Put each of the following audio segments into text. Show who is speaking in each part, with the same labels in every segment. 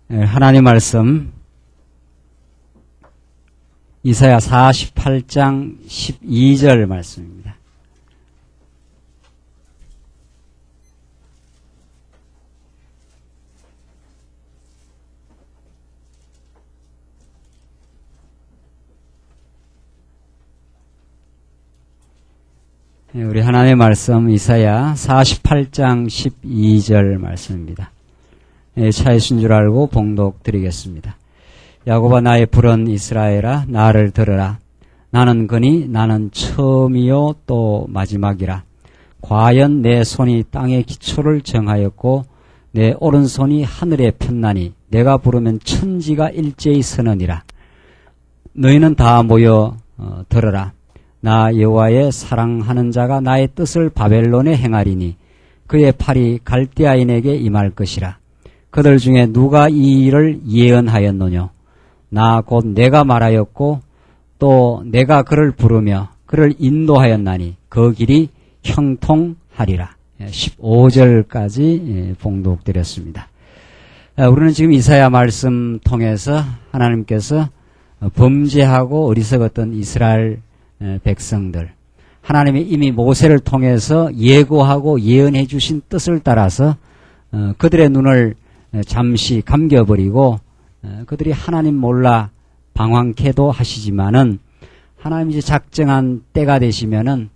Speaker 1: 하나님 말씀 이사야 48장 12절 말씀입니다. 우리 하나님의 말씀 이사야 48장 12절 말씀입니다. 차이신 줄 알고 봉독 드리겠습니다. 야곱아 나의 부른 이스라엘아 나를 들으라. 나는 그니 나는 처음이요 또 마지막이라. 과연 내 손이 땅의 기초를 정하였고 내 오른손이 하늘에 폈나니 내가 부르면 천지가 일제히 서느니라. 너희는 다 모여 들으라. 나 여호와의 사랑하는 자가 나의 뜻을 바벨론에 행하리니 그의 팔이 갈대아인에게 임할 것이라. 그들 중에 누가 이 일을 예언하였노뇨? 나 곧 내가 말하였고 또 내가 그를 부르며 그를 인도하였나니 그 길이 형통하리라. 15절까지 봉독드렸습니다. 우리는 지금 이사야 말씀 통해서 하나님께서 범죄하고 어리석었던 이스라엘 백성들, 하나님이 이미 모세를 통해서 예고하고 예언해 주신 뜻을 따라서 그들의 눈을 잠시 감겨버리고 그들이 하나님 몰라 방황케도 하시지만은 하나님이 이제 작정한 때가 되시면은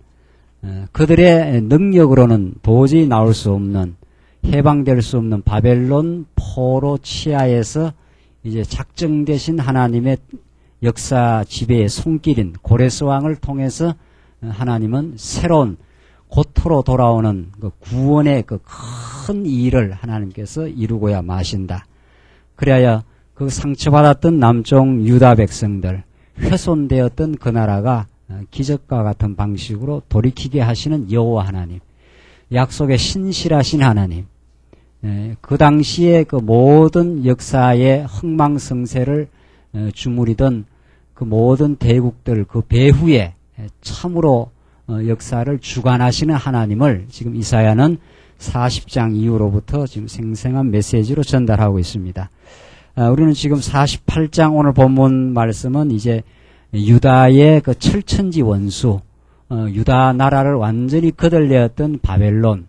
Speaker 1: 그들의 능력으로는 도저히 나올 수 없는, 해방될 수 없는 바벨론 포로 치하에서 이제 작정되신 하나님의 역사 지배의 손길인 고레스 왕을 통해서 하나님은 새로운 고토로 돌아오는 그 구원의 그 큰 일을 하나님께서 이루고야 마신다. 그래야 그 상처받았던 남쪽 유다 백성들, 훼손되었던 그 나라가 기적과 같은 방식으로 돌이키게 하시는 여호와 하나님, 약속에 신실하신 하나님, 그 당시에 그 모든 역사의 흥망성쇠를 주무리던 그 모든 대국들 그 배후에 참으로 역사를 주관하시는 하나님을 지금 이사야는 40장 이후로부터 지금 생생한 메시지로 전달하고 있습니다. 우리는 지금 48장 오늘 본문 말씀은 이제 유다의 그 철천지 원수, 유다 나라를 완전히 거들내었던 바벨론.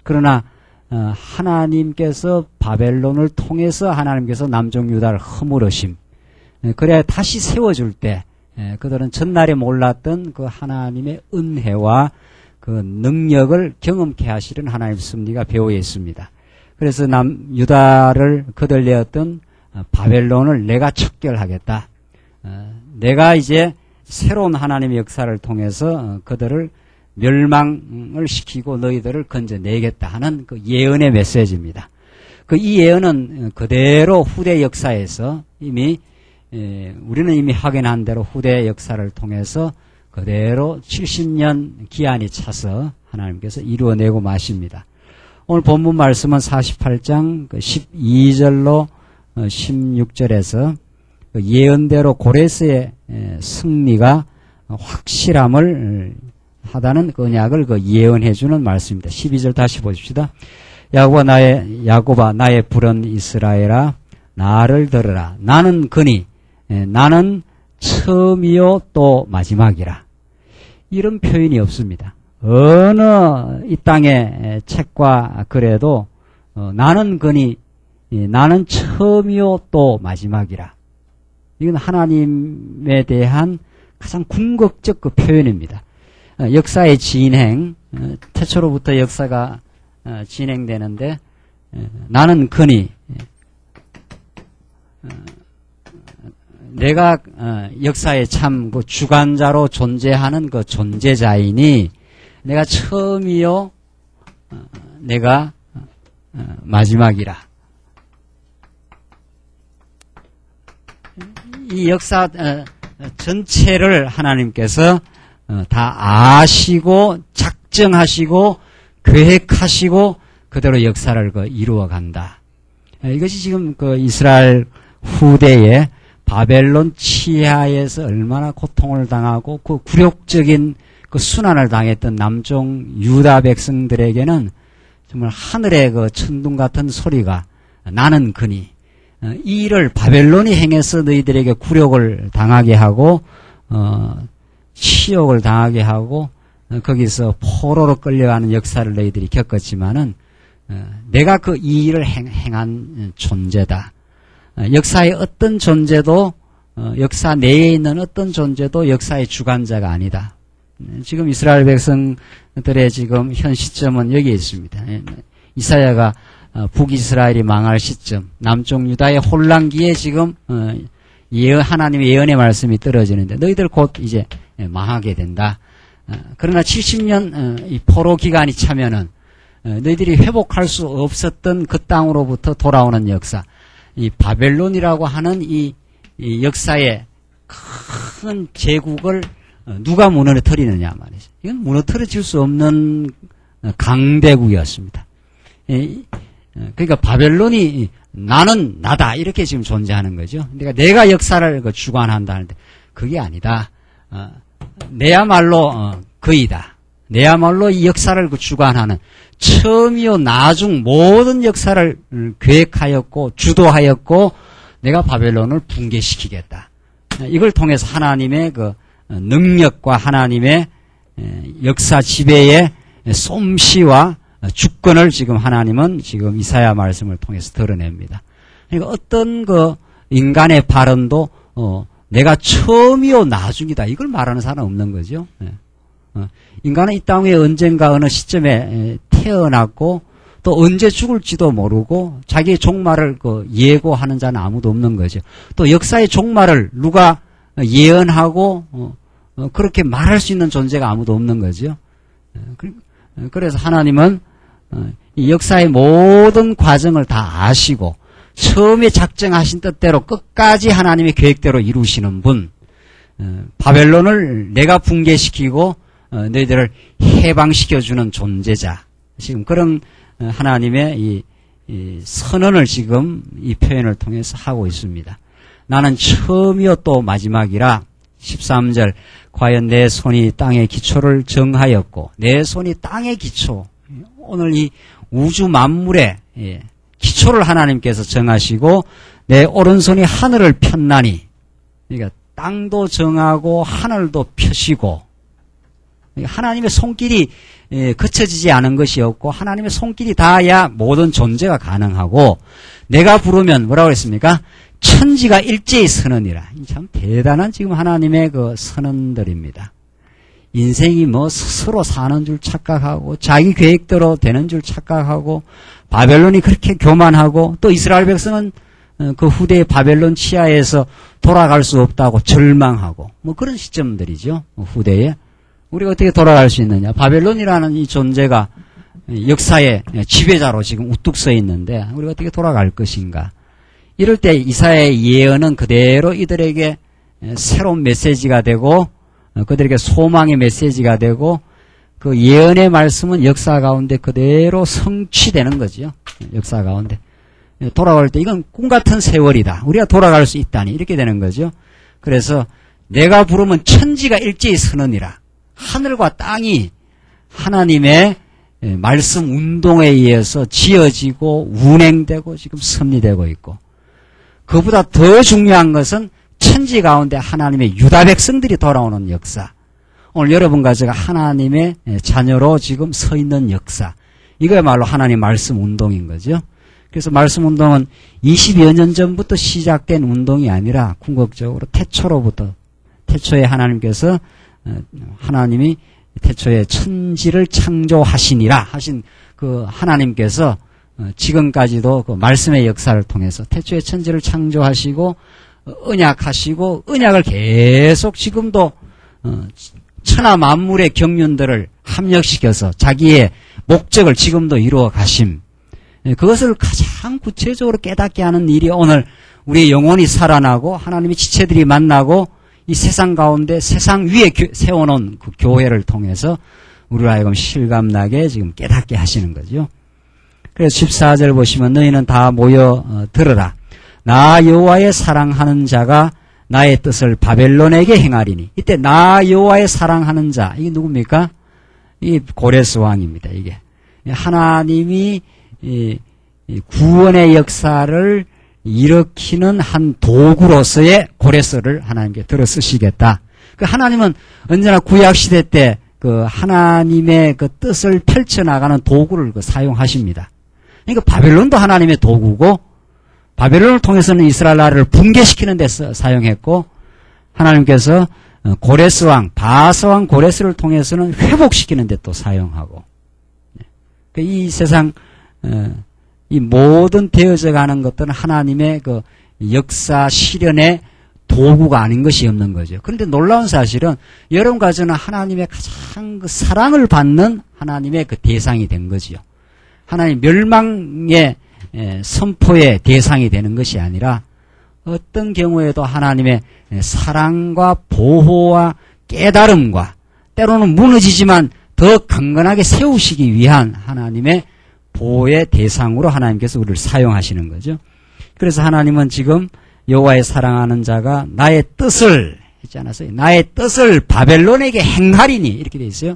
Speaker 1: 그러나 하나님께서 바벨론을 통해서 하나님께서 남쪽 유다를 허물으심. 그래야 다시 세워줄 때 그들은 전날에 몰랐던 그 하나님의 은혜와 그 능력을 경험케 하시는 하나님의 섭리가 배후에 있습니다. 그래서 유다를 거들내었던 바벨론을 내가 척결하겠다. 내가 이제 새로운 하나님의 역사를 통해서 그들을 멸망을 시키고 너희들을 건져내겠다 하는 그 예언의 메시지입니다. 이 예언은 그대로 후대 역사에서 이미 우리는 이미 확인한 대로 후대 역사를 통해서 그대로 70년 기한이 차서 하나님께서 이루어내고 마십니다. 오늘 본문 말씀은 48장 12절로 16절에서 예언대로 고레스의 승리가 확실함을 하다는 그 언약을 예언해 주는 말씀입니다. 12절 다시 보십시다. 야곱아 나의 부른 이스라엘아 나를 들으라. 나는 그니 나는 처음이요 또 마지막이라. 이런 표현이 없습니다. 어느 이 땅의 책과 글에도 나는 그니 나는 처음이요 또 마지막이라. 이건 하나님에 대한 가장 궁극적 그 표현입니다. 역사의 진행, 태초로부터 역사가 진행되는데 나는 그니 내가 역사의 참 그 주관자로 존재하는 그 존재자이니 내가 처음이요 내가 마지막이라. 이 역사 전체를 하나님께서 다 아시고 작정하시고 계획하시고 그대로 역사를 이루어 간다. 이것이 지금 그 이스라엘 후대의 바벨론 치하에서 얼마나 고통을 당하고 그 굴욕적인 그 순환을 당했던 남쪽 유다 백성들에게는 정말 하늘의 그 천둥 같은 소리가 나는 그니 이 일을 바벨론이 행해서 너희들에게 굴욕을 당하게 하고 치욕을 당하게 하고 거기서 포로로 끌려가는 역사를 너희들이 겪었지만은 내가 이 일을 행한 존재다. 역사의 어떤 존재도 역사 내에 있는 어떤 존재도 역사의 주관자가 아니다. 지금 이스라엘 백성들의 지금 현 시점은 여기에 있습니다. 이사야가 북이스라엘이 망할 시점, 남쪽 유다의 혼란기에 지금 하나님의 예언의 말씀이 떨어지는데 너희들 곧 이제 망하게 된다. 그러나 70년 이 포로 기간이 차면은 너희들이 회복할 수 없었던 그 땅으로부터 돌아오는 역사, 이 바벨론이라고 하는 이 역사의 큰 제국을 누가 무너뜨리느냐 말이죠. 이건 무너뜨려질 수 없는 강대국이었습니다. 그러니까 바벨론이 나는 나다 이렇게 지금 존재하는 거죠. 그러니까 내가 역사를 주관한다 하는데 그게 아니다. 내야말로 그이다. 내야말로 이 역사를 주관하는 처음이요 나중 모든 역사를 계획하였고 주도하였고 내가 바벨론을 붕괴시키겠다. 이걸 통해서 하나님의 그 능력과 하나님의 역사 지배의 솜씨와 주권을 지금 하나님은 지금 이사야 말씀을 통해서 드러냅니다. 그러니까 어떤 그 인간의 발언도 내가 처음이요 나중이다 이걸 말하는 사람은 없는 거죠. 인간은 이 땅에 언젠가 어느 시점에 태어났고 또 언제 죽을지도 모르고 자기의 종말을 예고하는 자는 아무도 없는 거죠. 또 역사의 종말을 누가 예언하고 그렇게 말할 수 있는 존재가 아무도 없는 거죠. 그래서 하나님은 이 역사의 모든 과정을 다 아시고 처음에 작정하신 뜻대로 끝까지 하나님의 계획대로 이루시는 분, 바벨론을 내가 붕괴시키고 너희들을 해방시켜주는 존재자, 지금 그런 하나님의 이 선언을 지금 이 표현을 통해서 하고 있습니다. 나는 처음이요 또 마지막이라. 13절 과연 내 손이 땅의 기초를 정하였고 내 손이 땅의 기초, 오늘 이 우주 만물의 기초를 하나님께서 정하시고 내 오른손이 하늘을 폈나니, 그러니까 땅도 정하고 하늘도 펴시고, 하나님의 손길이 거쳐지지 않은 것이 없고 하나님의 손길이 닿아야 모든 존재가 가능하고, 내가 부르면 뭐라고 그랬습니까? 천지가 일제히 서느니라. 참 대단한 지금 하나님의 그 선언들입니다. 인생이 뭐 스스로 사는 줄 착각하고 자기 계획대로 되는 줄 착각하고 바벨론이 그렇게 교만하고 또 이스라엘 백성은 그 후대의 바벨론 치하에서 돌아갈 수 없다고 절망하고 뭐 그런 시점들이죠. 후대에 우리가 어떻게 돌아갈 수 있느냐. 바벨론이라는 이 존재가 역사의 지배자로 지금 우뚝 서 있는데 우리가 어떻게 돌아갈 것인가. 이럴 때 이사야의 예언은 그대로 이들에게 새로운 메시지가 되고 그들에게 소망의 메시지가 되고 그 예언의 말씀은 역사 가운데 그대로 성취되는 거죠. 역사 가운데. 돌아갈 때 이건 꿈같은 세월이다. 우리가 돌아갈 수 있다니 이렇게 되는 거죠. 그래서 내가 부르면 천지가 일제히 서느니라. 하늘과 땅이 하나님의 말씀 운동에 의해서 지어지고 운행되고 지금 섭리되고 있고, 그보다 더 중요한 것은 천지 가운데 하나님의 유다 백성들이 돌아오는 역사. 오늘 여러분과 제가 하나님의 자녀로 지금 서 있는 역사. 이거야말로 하나님 말씀 운동인 거죠. 그래서 말씀 운동은 20여 년 전부터 시작된 운동이 아니라 궁극적으로 태초에 하나님께서 하나님이 태초에 천지를 창조하시니라 하신 그 하나님께서 지금까지도 그 말씀의 역사를 통해서 태초에 천지를 창조하시고 언약하시고 언약을 계속 지금도 천하 만물의 경륜들을 합력시켜서 자기의 목적을 지금도 이루어 가심. 그것을 가장 구체적으로 깨닫게 하는 일이 오늘 우리의 영혼이 살아나고 하나님의 지체들이 만나고 이 세상 가운데 세상 위에 세워놓은 그 교회를 통해서 우리로 하여금 실감나게 지금 깨닫게 하시는 거죠. 그래서 14절 보시면 너희는 다 모여 들으라. 나 여호와의 사랑하는 자가 나의 뜻을 바벨론에게 행하리니. 이때 나 여호와의 사랑하는 자, 이게 누굽니까? 이 고레스 왕입니다. 이게 하나님이 이 구원의 역사를 일으키는 한 도구로서의 고레스를 하나님께 들어 쓰시겠다. 그 하나님은 언제나 구약 시대 때 그 하나님의 그 뜻을 펼쳐나가는 도구를 사용하십니다. 그러니까 바벨론도 하나님의 도구고, 바벨론을 통해서는 이스라엘 나라를 붕괴시키는 데 사용했고, 하나님께서 고레스 왕, 바하사 왕 고레스를 통해서는 회복시키는 데 또 사용하고, 이 세상 이 모든 되어져 가는 것들은 하나님의 그 역사 실현의 도구가 아닌 것이 없는 거죠. 그런데 놀라운 사실은 여러분과 저는 하나님의 가장 그 사랑을 받는 하나님의 그 대상이 된 거지요. 하나님 멸망의 선포의 대상이 되는 것이 아니라 어떤 경우에도 하나님의 사랑과 보호와 깨달음과 때로는 무너지지만 더 강건하게 세우시기 위한 하나님의 보호의 대상으로 하나님께서 우리를 사용하시는 거죠. 그래서 하나님은 지금 여호와의 사랑하는 자가 나의 뜻을 했지 않았어요? 나의 뜻을 바벨론에게 행하리니 이렇게 돼 있어요.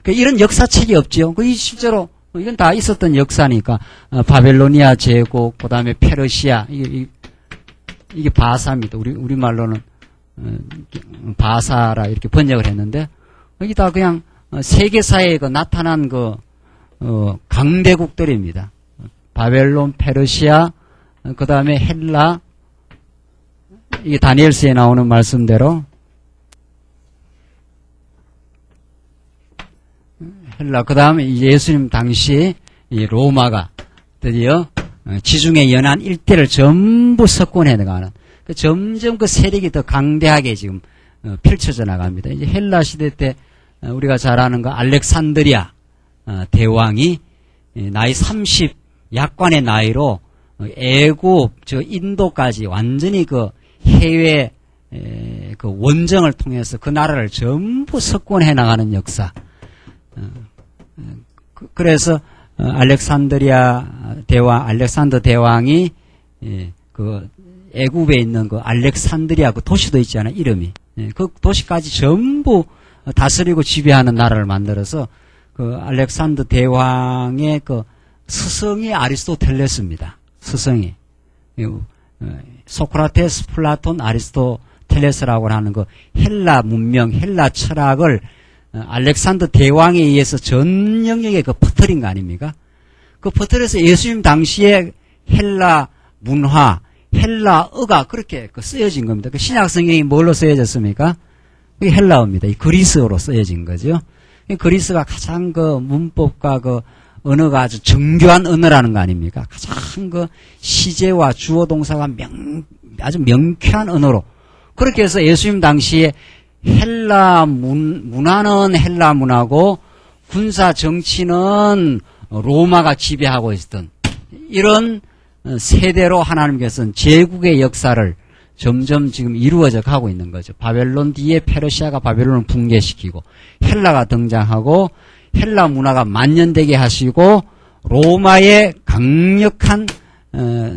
Speaker 1: 그러니까 이런 역사책이 없지요. 실제로 이건 다 있었던 역사니까 바벨로니아 제국, 그 다음에 페르시아 이게 바사입니다. 우리 말로는 바사라 이렇게 번역을 했는데 여기 다 그냥 세계사에 그 나타난 그 강대국들입니다. 바벨론, 페르시아, 그 다음에 헬라, 이게 다니엘서에 나오는 말씀대로 헬라, 그 다음에 예수님 당시 이 로마가 드디어 지중해 연안 일대를 전부 석권해 나가는, 점점 그 세력이 더 강대하게 지금 펼쳐져 나갑니다. 이제 헬라 시대 때 우리가 잘 아는 거 알렉산드리아 대왕이 나이 30 약관의 나이로 애굽, 인도까지 완전히 그 해외 그 원정을 통해서 그 나라를 전부 석권해 나가는 역사. 그래서 알렉산드리아 대왕, 알렉산더 대왕이 그 애굽에 있는 그 알렉산드리아 그 도시도 있잖아요, 이름이. 그 도시까지 전부 다스리고 지배하는 나라를 만들어서 그 알렉산더 대왕의 그 스승이 아리스토텔레스입니다. 스승이. 소크라테스, 플라톤, 아리스토텔레스라고 하는 그 헬라 문명, 헬라 철학을 알렉산더 대왕에 의해서 전 영역에 그 퍼뜨린 거 아닙니까? 그 퍼뜨려서 예수님 당시에 헬라 문화, 헬라어가 그렇게 그 쓰여진 겁니다. 그 신약 성경이 뭘로 쓰여졌습니까? 그게 헬라어입니다. 이 그리스어로 쓰여진 거죠. 그리스가 가장 그 문법과 그 언어가 아주 정교한 언어라는 거 아닙니까? 가장 그 시제와 주어 동사가 아주 명쾌한 언어로. 그렇게 해서 예수님 당시에 헬라 문화는 헬라 문화고 군사 정치는 로마가 지배하고 있었던 이런 세대로 하나님께서는 제국의 역사를 점점 지금 이루어져 가고 있는 거죠. 바벨론 뒤에 페르시아가 바벨론을 붕괴시키고 헬라가 등장하고 헬라 문화가 만연되게 하시고 로마의 강력한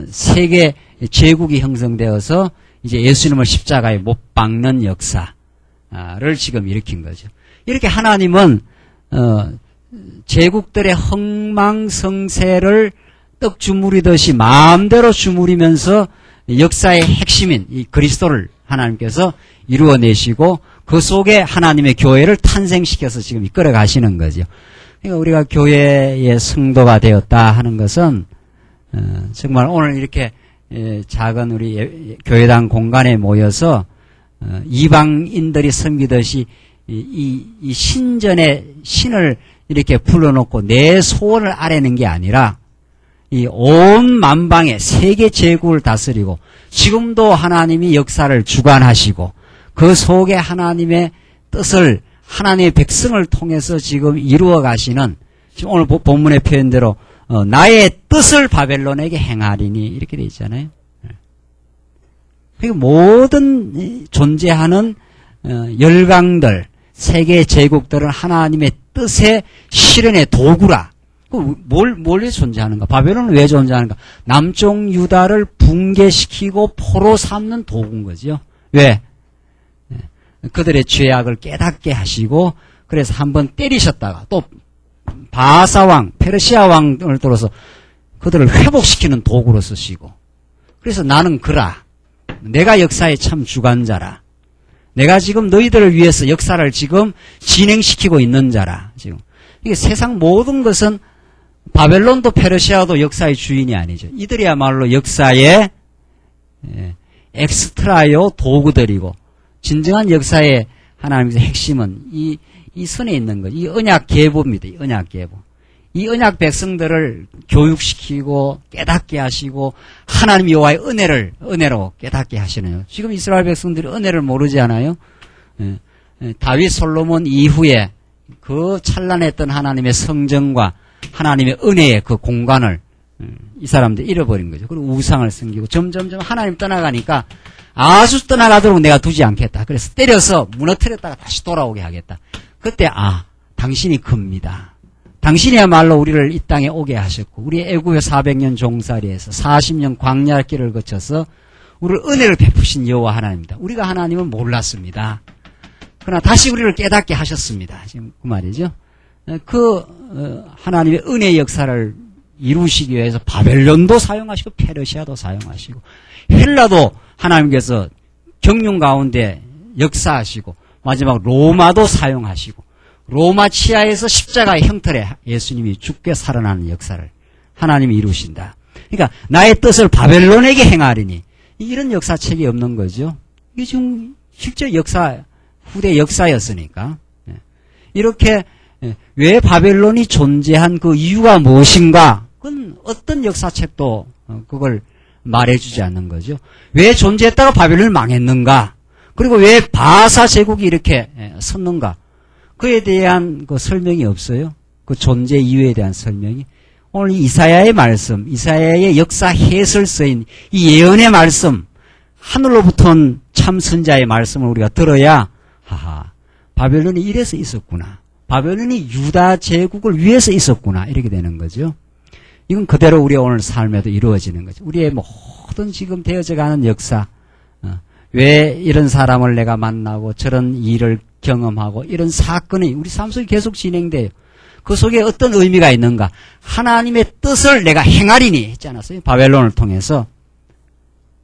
Speaker 1: 세계 제국이 형성되어서 이제 예수님을 십자가에 못 박는 역사를 지금 일으킨 거죠. 이렇게 하나님은 제국들의 흥망성쇠를 떡 주무리듯이 마음대로 주무리면서 역사의 핵심인 이 그리스도를 하나님께서 이루어내시고 그 속에 하나님의 교회를 탄생시켜서 지금 이끌어 가시는 거죠. 그러니까 우리가 교회의 성도가 되었다 하는 것은 정말 오늘 이렇게 작은 우리 교회당 공간에 모여서 이방인들이 섬기듯이 이 신전의 신을 이렇게 불러놓고 내 소원을 아뢰는 게 아니라 이 온 만방의 세계 제국을 다스리고 지금도 하나님이 역사를 주관하시고 그 속에 하나님의 뜻을 하나님의 백성을 통해서 지금 이루어 가시는 지금 오늘 본문의 표현대로 나의 뜻을 바벨론에게 행하리니 이렇게 되어 있잖아요. 그러니까 모든 존재하는 열강들 세계 제국들은 하나님의 뜻의 실현의 도구라. 뭘 위해 존재하는가? 바벨론은 왜 존재하는가? 남쪽 유다를 붕괴시키고 포로 삼는 도구인 거죠. 왜? 그들의 죄악을 깨닫게 하시고 그래서 한번 때리셨다가 또 바하사 왕, 페르시아 왕을 들어서 그들을 회복시키는 도구로 쓰시고 그래서 나는 그라. 내가 역사의 참 주관자라. 내가 지금 너희들을 위해서 역사를 지금 진행시키고 있는 자라. 지금 이게 세상 모든 것은 바벨론도 페르시아도 역사의 주인이 아니죠. 이들이야말로 역사의 엑스트라요 도구들이고 진정한 역사의 하나님의 핵심은 이 선에 있는 것, 이 언약 계보입니다. 이 언약 계보. 이 언약 백성들을 교육시키고 깨닫게 하시고 하나님 여호와의 은혜로 깨닫게 하시네요. 지금 이스라엘 백성들이 은혜를 모르지 않아요? 다윗 솔로몬 이후에 그 찬란했던 하나님의 성전과 하나님의 은혜의 그 공간을 이 사람들이 잃어버린 거죠. 그리고 우상을 섬기고 점점점 하나님 떠나가니까 아주 떠나가도록 내가 두지 않겠다. 그래서 때려서 무너뜨렸다가 다시 돌아오게 하겠다. 그때 당신이 큽니다. 당신이야말로 우리를 이 땅에 오게 하셨고 우리 애굽의 400년 종살이에서 40년 광야길을 거쳐서 우리를 은혜를 베푸신 여호와 하나님입니다. 우리가 하나님을 몰랐습니다. 그러나 다시 우리를 깨닫게 하셨습니다. 지금 그 말이죠. 하나님의 은혜의 역사를 이루시기 위해서 바벨론도 사용하시고 페르시아도 사용하시고 헬라도 하나님께서 경륜 가운데 역사하시고 마지막 로마도 사용하시고 로마 치하에서 십자가의 형틀에 예수님이 죽게 살아나는 역사를 하나님이 이루신다. 그러니까 나의 뜻을 바벨론에게 행하리니 이런 역사책이 없는 거죠. 이게 지금 실제 후대 역사였으니까. 이렇게 왜 바벨론이 존재한 그 이유가 무엇인가? 그건 어떤 역사책도 그걸 말해주지 않는 거죠. 왜 존재했다가 바벨론이 망했는가? 그리고 왜 바사 제국이 이렇게 섰는가? 그에 대한 그 설명이 없어요. 그 존재 이유에 대한 설명이. 오늘 이사야의 말씀, 이사야의 역사 해설서인 이 예언의 말씀, 하늘로부터 온 참 선자의 말씀을 우리가 들어야 바벨론이 이래서 있었구나. 바벨론이 유다 제국을 위해서 있었구나. 이렇게 되는 거죠. 이건 그대로 우리 오늘 삶에도 이루어지는 거죠. 우리의 모든 지금 되어져가는 역사, 왜 이런 사람을 내가 만나고 저런 일을 경험하고 이런 사건이 우리 삶 속에 계속 진행돼요. 그 속에 어떤 의미가 있는가? 하나님의 뜻을 내가 행하리니 했지 않았어요? 바벨론을 통해서.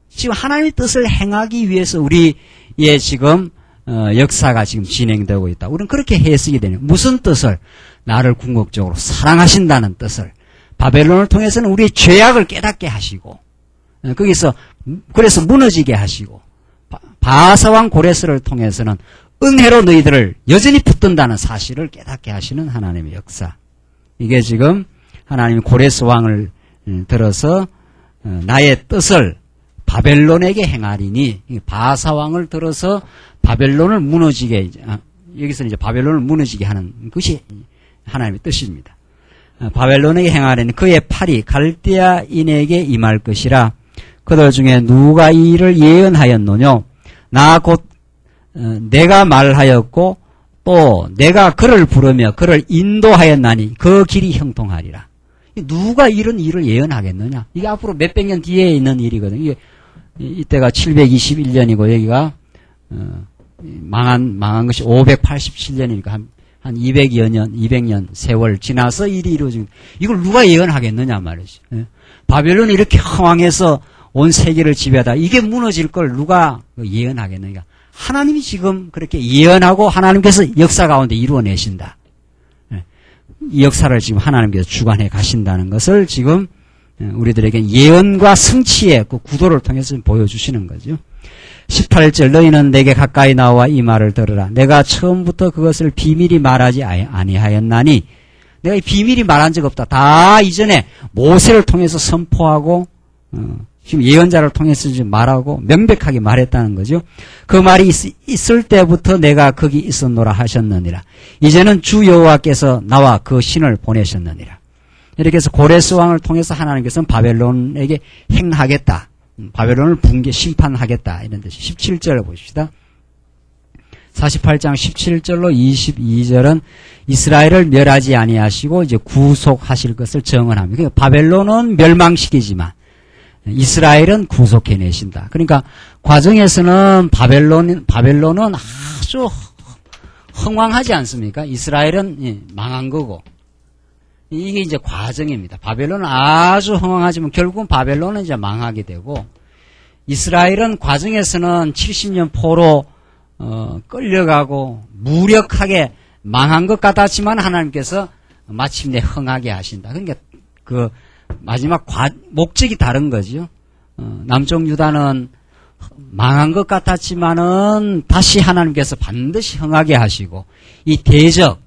Speaker 1: 지금 하나님의 뜻을 행하기 위해서 우리의 지금 역사가 지금 진행되고 있다. 우리는 그렇게 해석이 되네요. 무슨 뜻을? 나를 궁극적으로 사랑하신다는 뜻을. 바벨론을 통해서는 우리의 죄악을 깨닫게 하시고 거기서 그래서 무너지게 하시고 바사왕 고레스를 통해서는 은혜로 너희들을 여전히 붙든다는 사실을 깨닫게 하시는 하나님의 역사. 이게 지금 하나님이 고레스 왕을 들어서 나의 뜻을 바벨론에게 행하리니 바사 왕을 들어서 바벨론을 무너지게 여기서는 이제 바벨론을 무너지게 하는 것이 하나님의 뜻입니다. 바벨론에게 행하리니 그의 팔이 갈대아인에게 임할 것이라. 그들 중에 누가 이 일을 예언하였노뇨? 나 곧 내가 말하였고 또 내가 그를 부르며 그를 인도하였나니 그 길이 형통하리라. 누가 이런 일을 예언하겠느냐? 이게 앞으로 몇백 년 뒤에 있는 일이거든요. 이게 이때가 721년이고 여기가 망한 것이 587년이니까 한 200년 세월 지나서 일이 이루어진. 이걸 누가 예언하겠느냐 말이지. 바벨론이 이렇게 흥왕해서 온 세계를 지배하다 이게 무너질 걸 누가 예언하겠느냐. 하나님이 지금 그렇게 예언하고 하나님께서 역사 가운데 이루어내신다. 이 역사를 지금 하나님께서 주관해 가신다는 것을 지금 우리들에게 예언과 성취의 그 구도를 통해서 보여주시는 거죠. 18절 너희는 내게 가까이 나와 이 말을 들으라. 내가 처음부터 그것을 비밀히 말하지 아니하였나니 내가 비밀히 말한 적 없다. 다 이전에 모세를 통해서 선포하고 지금 예언자를 통해서 지금 말하고 명백하게 말했다는 거죠. 그 말이 있을 때부터 내가 거기 있었노라 하셨느니라. 이제는 주 여호와께서 나와 그 신을 보내셨느니라. 이렇게 해서 고레스 왕을 통해서 하나님께서는 바벨론에게 행하겠다. 바벨론을 붕괴 심판하겠다. 이런 뜻이 17절을 보십시다. 48장 17절로 22절은 이스라엘을 멸하지 아니하시고 이제 구속하실 것을 정언합니다. 그러니까 바벨론은 멸망시키지만 이스라엘은 구속해내신다. 그러니까 과정에서는 바벨론은 아주 흥왕하지 않습니까? 이스라엘은 망한 거고. 이게 이제 과정입니다. 바벨론은 아주 흥왕하지만 결국은 바벨론은 이제 망하게 되고 이스라엘은 과정에서는 70년 포로 끌려가고 무력하게 망한 것 같았지만 하나님께서 마침내 흥하게 하신다. 그러니까 그 마지막 목적이 다른 거죠. 남쪽 유다는 망한 것 같았지만은 다시 하나님께서 반드시 흥하게 하시고, 이 대적,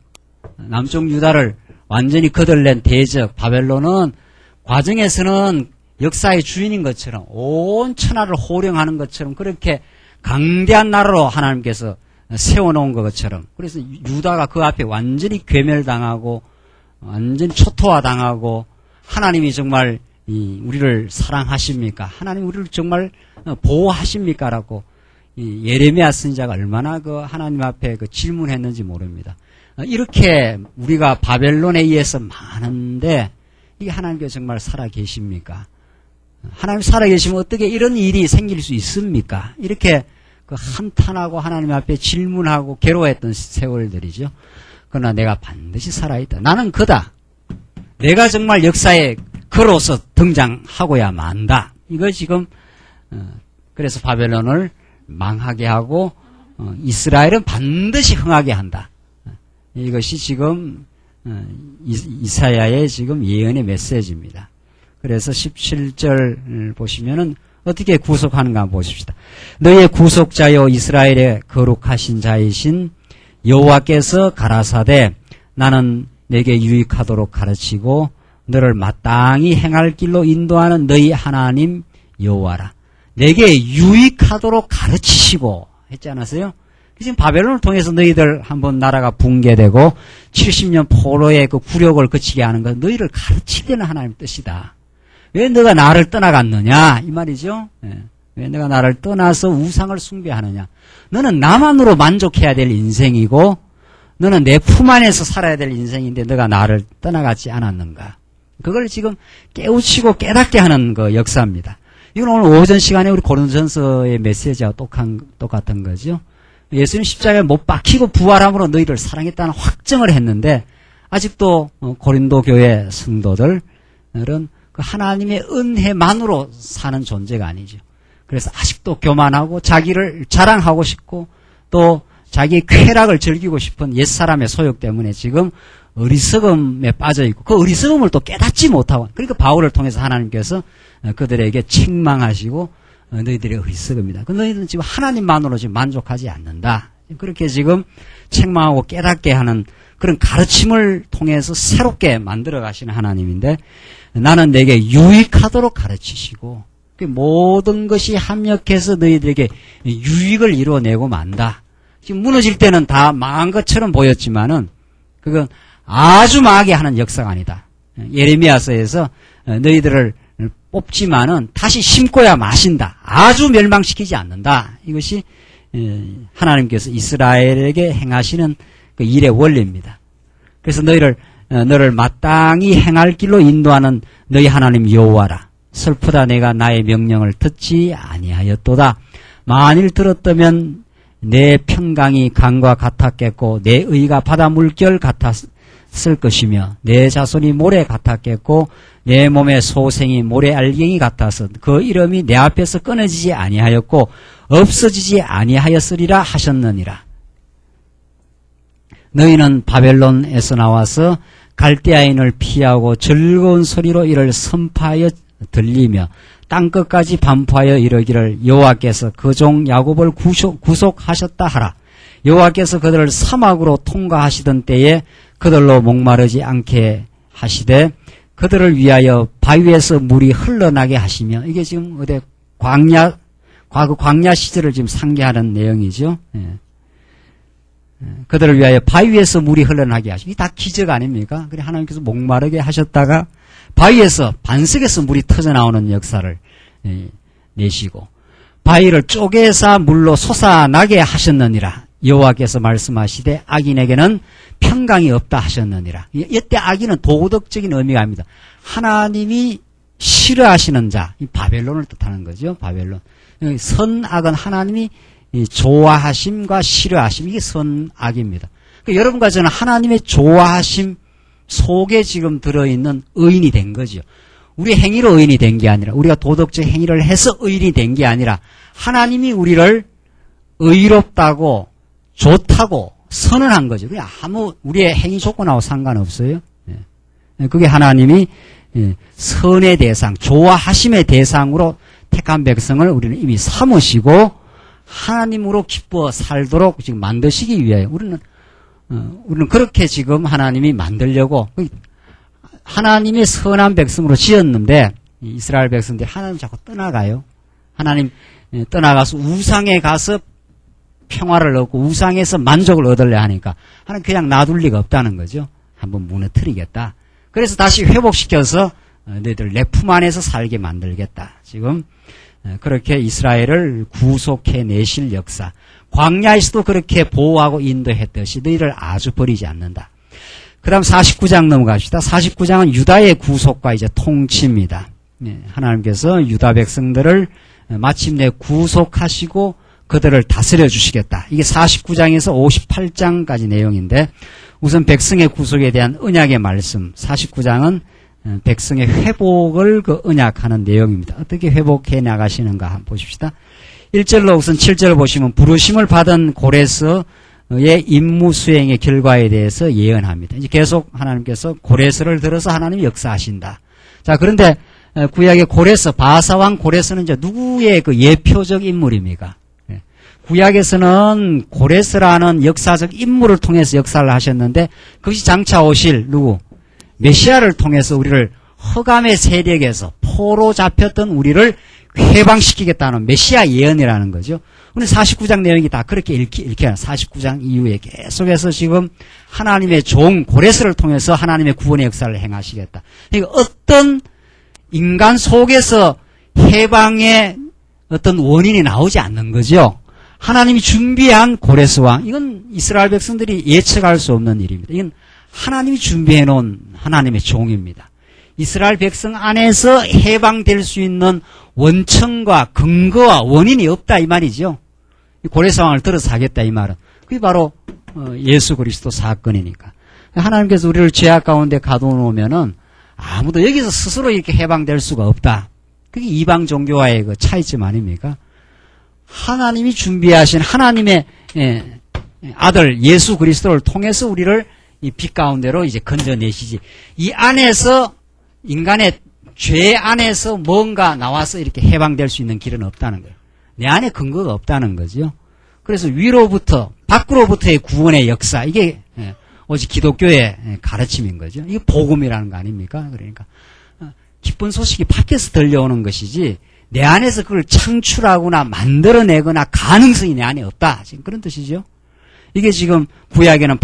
Speaker 1: 남쪽 유다를 완전히 거들낸 대적 바벨론은 과정에서는 역사의 주인인 것처럼, 온 천하를 호령하는 것처럼 그렇게 강대한 나라로 하나님께서 세워놓은 것처럼, 그래서 유다가 그 앞에 완전히 괴멸당하고 완전히 초토화당하고, 하나님이 정말 우리를 사랑하십니까? 하나님 우리를 정말 보호하십니까? 라고 예레미야 선지자가 얼마나 그 하나님 앞에 그 질문했는지 모릅니다. 이렇게 우리가 바벨론에 의해서 많은데 이게 하나님께서 정말 살아계십니까? 하나님 살아계시면 어떻게 이런 일이 생길 수 있습니까? 이렇게 그 한탄하고 하나님 앞에 질문하고 괴로워했던 세월들이죠. 그러나 내가 반드시 살아있다. 나는 그다. 내가 정말 역사에 걸어서 등장하고야 만다. 이거 지금 그래서 바벨론을 망하게 하고 이스라엘은 반드시 흥하게 한다. 이것이 지금 이사야의 지금 예언의 메시지입니다. 그래서 17절 보시면은 어떻게 구속하는가 한번 보십시다. 너희의 구속자여 이스라엘의 거룩하신 자이신 여호와께서 가라사대 나는 내게 유익하도록 가르치고 너를 마땅히 행할 길로 인도하는 너희 하나님 여호와라. 내게 유익하도록 가르치시고 했지 않았어요? 지금 바벨론을 통해서 너희들 한번 나라가 붕괴되고 70년 포로의 그 굴욕을 그치게 하는 건 너희를 가르치려는 하나님의 뜻이다. 왜 너가 나를 떠나갔느냐 이 말이죠. 왜 너가 나를 떠나서 우상을 숭배하느냐. 너는 나만으로 만족해야 될 인생이고 너는 내 품 안에서 살아야 될 인생인데 너가 나를 떠나가지 않았는가. 그걸 지금 깨우치고 깨닫게 하는 그 역사입니다. 이건 오늘 오전 시간에 우리 고린도전서의 메시지와 똑같은 거죠. 예수님 십자가에 못 박히고 부활함으로 너희를 사랑했다는 확정을 했는데 아직도 고린도 교회 성도들은 그 하나님의 은혜만으로 사는 존재가 아니죠. 그래서 아직도 교만하고 자기를 자랑하고 싶고 또 자기의 쾌락을 즐기고 싶은 옛사람의 소욕 때문에 지금 어리석음에 빠져있고 그 어리석음을 또 깨닫지 못하고, 그러니까 바울을 통해서 하나님께서 그들에게 책망하시고 너희들이 어리석음이다. 그 너희들은 지금 하나님만으로 지금 만족하지 않는다. 그렇게 지금 책망하고 깨닫게 하는 그런 가르침을 통해서 새롭게 만들어 가시는 하나님인데, 나는 내게 유익하도록 가르치시고 그 모든 것이 합력해서 너희들에게 유익을 이루어내고 만다. 지금 무너질 때는 다 망한 것처럼 보였지만은 그건 아주 망하게 하는 역사가 아니다. 예레미야서에서 너희들을 뽑지만은 다시 심고야 마신다. 아주 멸망시키지 않는다. 이것이 하나님께서 이스라엘에게 행하시는 그 일의 원리입니다. 그래서 너를 마땅히 행할 길로 인도하는 너희 하나님 여호와라. 슬프다 내가 나의 명령을 듣지 아니하였도다. 만일 들었다면 내 평강이 강과 같았겠고 내 의가 바다 물결 같았을 것이며 내 자손이 모래 같았겠고 내 몸의 소생이 모래 알갱이 같아서 그 이름이 내 앞에서 끊어지지 아니하였고 없어지지 아니하였으리라 하셨느니라. 너희는 바벨론에서 나와서 갈대아인을 피하고 즐거운 소리로 이를 선포하여 들리며 땅끝까지 반포하여 이르기를 여호와께서 그 종 야곱을 구속하셨다 하라. 여호와께서 그들을 사막으로 통과하시던 때에 그들로 목마르지 않게 하시되 그들을 위하여 바위에서 물이 흘러나게 하시며, 이게 지금 어디 과거 광야 시절을 지금 상기하는 내용이죠. 그들을 위하여 바위에서 물이 흘러나게 하시고, 이게 다 기적 아닙니까? 그래 하나님께서 목마르게 하셨다가 바위에서 반석에서 물이 터져나오는 역사를 내시고 바위를 쪼개사 물로 솟아나게 하셨느니라. 여호와께서 말씀하시되 악인에게는 평강이 없다 하셨느니라. 이때 악인은 도덕적인 의미가 아닙니다. 하나님이 싫어하시는 자, 이 바벨론을 뜻하는 거죠. 바벨론. 선악은 하나님이 좋아하심과 싫어하심, 이게 선악입니다. 그러니까 여러분과 저는 하나님의 좋아하심 속에 지금 들어있는 의인이 된 거죠. 우리 행위로 의인이 된 게 아니라 우리가 도덕적 행위를 해서 의인이 된 게 아니라 하나님이 우리를 의롭다고 좋다고 선언한 거죠. 그냥 아무 우리의 행위 조건하고 상관없어요. 그게 하나님이 선의 대상, 좋아하심의 대상으로 택한 백성을 우리는 이미 삼으시고 하나님으로 기뻐 살도록 지금 만드시기 위하여 우리는 그렇게 지금 하나님이 만들려고 하나님의 선한 백성으로 지었는데 이스라엘 백성들이 하나님 자꾸 떠나가요. 하나님 떠나가서 우상에 가서 평화를 얻고 우상에서 만족을 얻으려 하니까 하나님 그냥 놔둘 리가 없다는 거죠. 한번 무너뜨리겠다. 그래서 다시 회복시켜서 너희들 내 품 안에서 살게 만들겠다. 지금 그렇게 이스라엘을 구속해내실 역사. 광야에서도 그렇게 보호하고 인도했듯이 너희를 아주 버리지 않는다. 그 다음 49장 넘어갑시다. 49장은 유다의 구속과 이제 통치입니다. 하나님께서 유다 백성들을 마침내 구속하시고 그들을 다스려 주시겠다. 이게 49장에서 58장까지 내용인데 우선 백성의 구속에 대한 언약의 말씀 49장은 백성의 회복을 그 언약하는 내용입니다. 어떻게 회복해 나가시는가 한번 보십시다. 1절로 우선 7절 보시면 부르심을 받은 고레스의 임무 수행의 결과에 대해서 예언합니다. 이제 계속 하나님께서 고레스를 들어서 하나님이 역사하신다. 자, 그런데 구약의 고레스, 바사왕 고레스는 이제 누구의 그 예표적 인물입니까? 구약에서는 고레스라는 역사적 인물을 통해서 역사를 하셨는데 그것이 장차 오실 누구? 메시아를 통해서 우리를 흑암의 세력에서 포로 잡혔던 우리를 해방시키겠다는 메시아 예언이라는 거죠. 오늘 49장 내용이 다 그렇게 읽혀요. 49장 이후에 계속해서 지금 하나님의 종 고레스를 통해서 하나님의 구원의 역사를 행하시겠다. 그러니까 어떤 인간 속에서 해방의 어떤 원인이 나오지 않는 거죠. 하나님이 준비한 고레스왕, 이건 이스라엘 백성들이 예측할 수 없는 일입니다. 이건 하나님이 준비해 놓은 하나님의 종입니다. 이스라엘 백성 안에서 해방될 수 있는 원천과 근거와 원인이 없다 이 말이죠. 고레스왕을 들어서 하겠다 이 말은. 그게 바로 예수 그리스도 사건이니까. 하나님께서 우리를 죄악 가운데 가둬놓으면은 아무도 여기서 스스로 이렇게 해방될 수가 없다. 그게 이방 종교와의 그 차이점 아닙니까? 하나님이 준비하신 하나님의 아들 예수 그리스도를 통해서 우리를 이 빛 가운데로 이제 건져내시지. 이 안에서 인간의 죄 안에서 뭔가 나와서 이렇게 해방될 수 있는 길은 없다는 거예요. 내 안에 근거가 없다는 거죠. 그래서 위로부터 밖으로부터의 구원의 역사 이게 오직 기독교의 가르침인 거죠. 이게 복음이라는 거 아닙니까? 그러니까 기쁜 소식이 밖에서 들려오는 것이지 내 안에서 그걸 창출하거나 만들어내거나 가능성이 내 안에 없다. 지금 그런 뜻이죠. 이게 지금 구약에는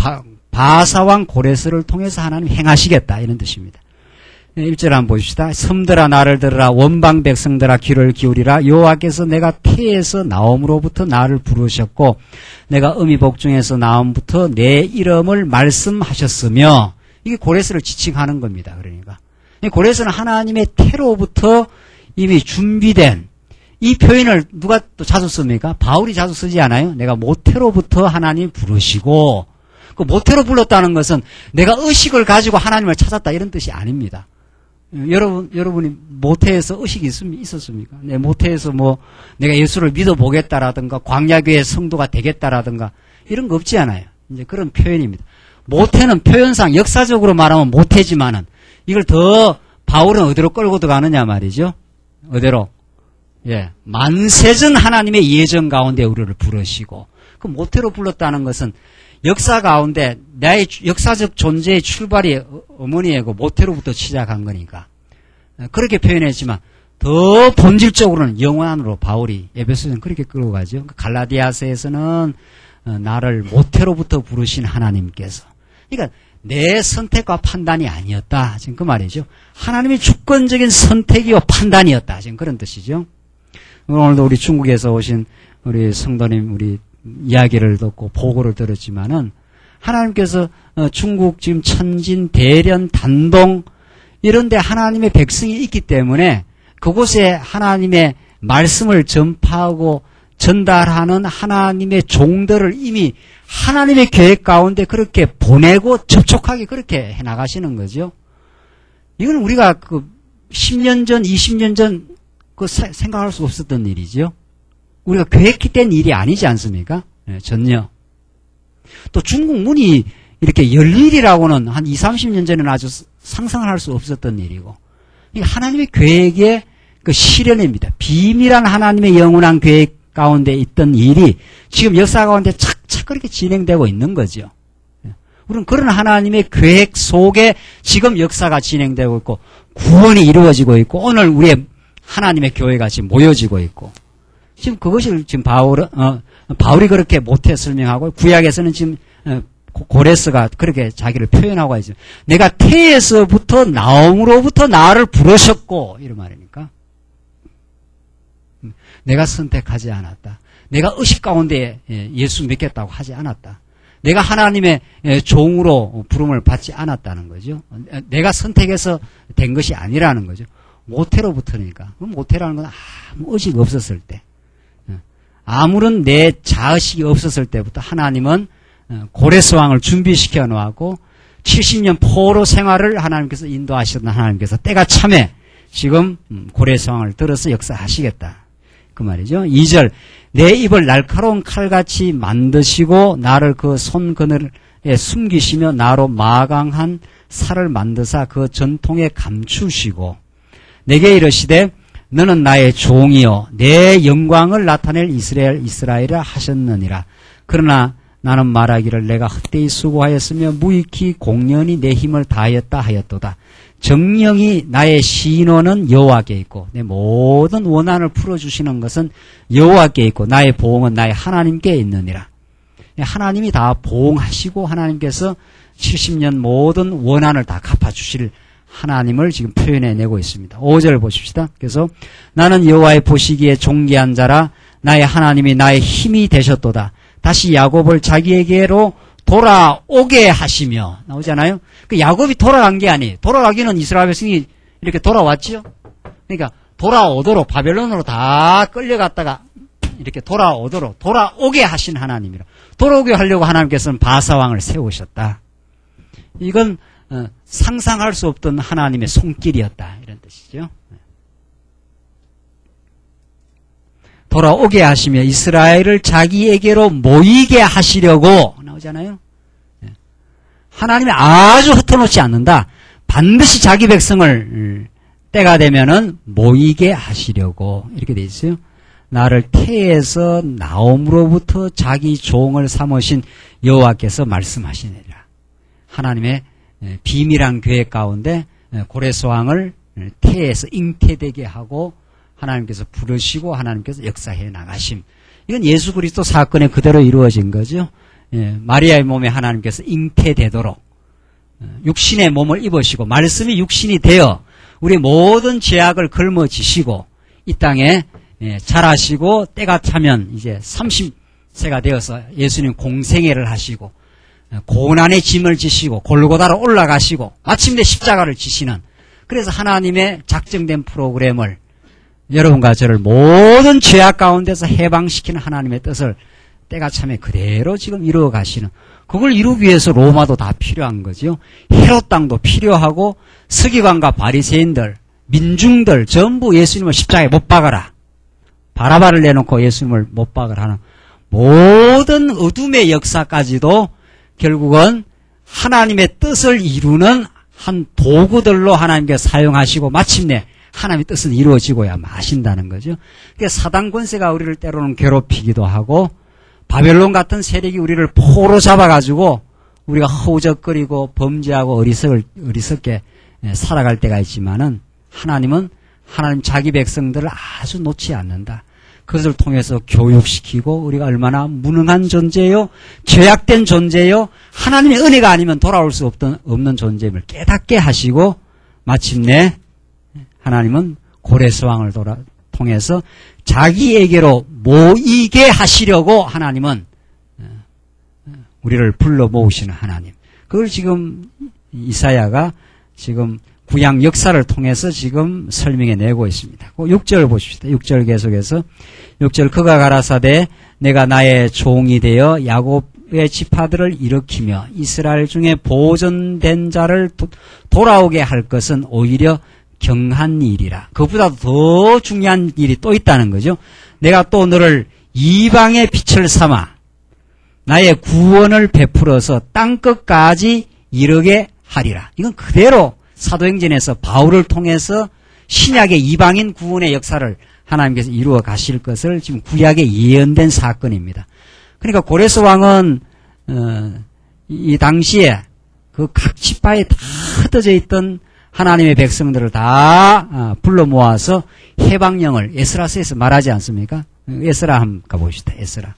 Speaker 1: 바사왕 고레스를 통해서 하나님 행하시겠다 이런 뜻입니다. 1절 한번 보십시다. 섬들아 나를 들으라 원방 백성들아 귀를 기울이라 여호와께서 내가 태에서 나옴으로부터 나를 부르셨고 내가 어미 복중에서 나옴부터 내 이름을 말씀하셨으며 이게 고레스를 지칭하는 겁니다. 그러니까 고레스는 하나님의 태로부터 이미 준비된 이 표현을 누가 또 자주 씁니까? 바울이 자주 쓰지 않아요? 내가 모태로부터 하나님 부르시고 그 모태로 불렀다는 것은 내가 의식을 가지고 하나님을 찾았다 이런 뜻이 아닙니다. 여러분이 모태에서 의식이 있었습니까? 내 모태에서 뭐 내가 예수를 믿어보겠다라든가 광야교회 성도가 되겠다라든가 이런 거 없지 않아요. 이제 그런 표현입니다. 모태는 표현상 역사적으로 말하면 모태지만은 이걸 더 바울은 어디로 끌고 들어가느냐 말이죠. 어디로? 예. 만세전 하나님의 예정 가운데 우리를 부르시고 그 모태로 불렀다는 것은 역사 가운데 나의 역사적 존재의 출발이 어머니의 그 모태로부터 시작한 거니까 그렇게 표현했지만 더 본질적으로는 영원으로 바울이 에베소서는 그렇게 끌고 가죠. 갈라디아서에서는 나를 모태로부터 부르신 하나님께서 그러니까 내 선택과 판단이 아니었다. 지금 그 말이죠. 하나님의 주권적인 선택이요 판단이었다. 지금 그런 뜻이죠. 오늘도 우리 중국에서 오신 우리 성도님 우리 이야기를 듣고 보고를 들었지만은 하나님께서 중국 지금 천진, 대련, 단동 이런 데 하나님의 백성이 있기 때문에 그곳에 하나님의 말씀을 전파하고 전달하는 하나님의 종들을 이미 하나님의 계획 가운데 그렇게 보내고 접촉하게 그렇게 해나가시는 거죠. 이건 우리가 10년 전, 20년 전, 생각할 수 없었던 일이죠. 우리가 계획된 일이 아니지 않습니까? 네, 전혀. 또 중국 문이 이렇게 열일이라고는 한 20, 30년 전에는 아주 상상을 할 수 없었던 일이고, 하나님의 계획의 그 실현입니다. 비밀한 하나님의 영원한 계획 가운데 있던 일이 지금 역사 가운데 착착 그렇게 진행되고 있는 거죠. 우리는 그런 하나님의 계획 속에 지금 역사가 진행되고 있고, 구원이 이루어지고 있고, 오늘 우리의 하나님의 교회가 지금 모여지고 있고, 지금 그것을 지금 바울이 그렇게 못해 설명하고, 구약에서는 지금 고레스가 그렇게 자기를 표현하고 있죠. 내가 태에서부터 나옴으로부터 나를 부르셨고, 이런 말이니까. 내가 선택하지 않았다. 내가 의식 가운데 예수 믿겠다고 하지 않았다. 내가 하나님의 종으로 부름을 받지 않았다는 거죠. 내가 선택해서 된 것이 아니라는 거죠. 모태로부터니까. 모태라는 건 아무 의식 없었을 때. 아무런 내 자의식이 없었을 때부터 하나님은 고레스 왕을 준비시켜 놓았고 70년 포로 생활을 하나님께서 인도하셨던 하나님께서 때가 참에 지금 고레스 왕을 들어서 역사하시겠다. 그 말이죠. 2절 내 입을 날카로운 칼같이 만드시고 나를 그 손그늘에 숨기시며 나로 마강한 살을 만드사 그 전통에 감추시고 내게 이르시되 너는 나의 종이요 내 영광을 나타낼 이스라엘이라 하셨느니라. 그러나 나는 말하기를 내가 헛되이 수고하였으며 무익히 공연히 내 힘을 다하였다 하였도다. 정령이 나의 신원은 여호와께 있고 내 모든 원한을 풀어주시는 것은 여호와께 있고 나의 보응은 나의 하나님께 있느니라. 하나님이 다 보응하시고 하나님께서 70년 모든 원한을 다 갚아주실 하나님을 지금 표현해내고 있습니다. 5절 보십시다. 그래서 나는 여호와의 보시기에 존귀한 자라 나의 하나님이 나의 힘이 되셨도다. 다시 야곱을 자기에게로 돌아오게 하시며 나오잖아요. 그 야곱이 돌아간 게 아니에요. 돌아가기는 이스라엘 백성이 이렇게 돌아왔죠. 그러니까 돌아오도록 바벨론으로 다 끌려갔다가 이렇게 돌아오게 하신 하나님이라. 돌아오게 하려고 하나님께서는 바사왕을 세우셨다. 이건 상상할 수 없던 하나님의 손길이었다 이런 뜻이죠. 돌아오게 하시며 이스라엘을 자기에게로 모이게 하시려고 나오잖아요. 하나님이 아주 흩어놓지 않는다. 반드시 자기 백성을 때가 되면은 모이게 하시려고 이렇게 돼 있어요. 나를 태에서 나옴으로부터 자기 종을 삼으신 여호와께서 말씀하시느니라. 하나님의 비밀한 계획 가운데 고레스 왕을 태에서 잉태되게 하고 하나님께서 부르시고 하나님께서 역사해 나가심. 이건 예수 그리스도 사건에 그대로 이루어진 거죠. 마리아의 몸에 하나님께서 잉태되도록 육신의 몸을 입으시고 말씀이 육신이 되어 우리 모든 죄악을 걸머지시고 이 땅에 자라시고 때가 차면 이제 30세가 되어서 예수님 공생애를 하시고 고난의 짐을 지시고 골고다로 올라가시고 마침내 십자가를 지시는 그래서 하나님의 작정된 프로그램을 여러분과 저를 모든 죄악 가운데서 해방시키는 하나님의 뜻을 때가 참에 그대로 지금 이루어 가시는 그걸 이루기 위해서 로마도 다 필요한 거죠. 헤롯 땅도 필요하고 서기관과 바리새인들 민중들 전부 예수님을 십자가에 못 박아라. 바라바를 내놓고 예수님을 못 박으라 하는 모든 어둠의 역사까지도 결국은 하나님의 뜻을 이루는 한 도구들로 하나님께 사용하시고 마침내 하나님의 뜻은 이루어지고야 마신다는 거죠. 그러니까 사단 권세가 우리를 때로는 괴롭히기도 하고 바벨론 같은 세력이 우리를 포로 잡아가지고 우리가 허우적거리고 범죄하고 어리석게 살아갈 때가 있지만은 하나님은 하나님 자기 백성들을 아주 놓지 않는다. 그것을 통해서 교육시키고 우리가 얼마나 무능한 존재요, 죄악된 존재요, 하나님의 은혜가 아니면 돌아올 수 없는 존재임을 깨닫게 하시고 마침내 하나님은 고레스 왕을 통해서 자기에게로 모이게 하시려고 하나님은 우리를 불러 모으시는 하나님. 그걸 지금 이사야가 지금 구약 역사를 통해서 지금 설명해 내고 있습니다. 6절 보십시다. 6절 계속해서 6절 그가 가라사대 내가 나의 종이 되어 야곱의 지파들을 일으키며 이스라엘 중에 보존된 자를 돌아오게 할 것은 오히려 경한 일이라. 그보다도 더 중요한 일이 또 있다는 거죠. 내가 또 너를 이방의 빛을 삼아 나의 구원을 베풀어서 땅끝까지 이르게 하리라. 이건 그대로 사도행전에서 바울을 통해서 신약의 이방인 구원의 역사를 하나님께서 이루어 가실 것을 지금 구약에 예언된 사건입니다. 그러니까 고레스 왕은 이 당시에 그 각 지파에 다 흩어져 있던 하나님의 백성들을 다 불러 모아서 해방령을 에스라서에서 말하지 않습니까? 에스라 한번 가봅시다. 에스라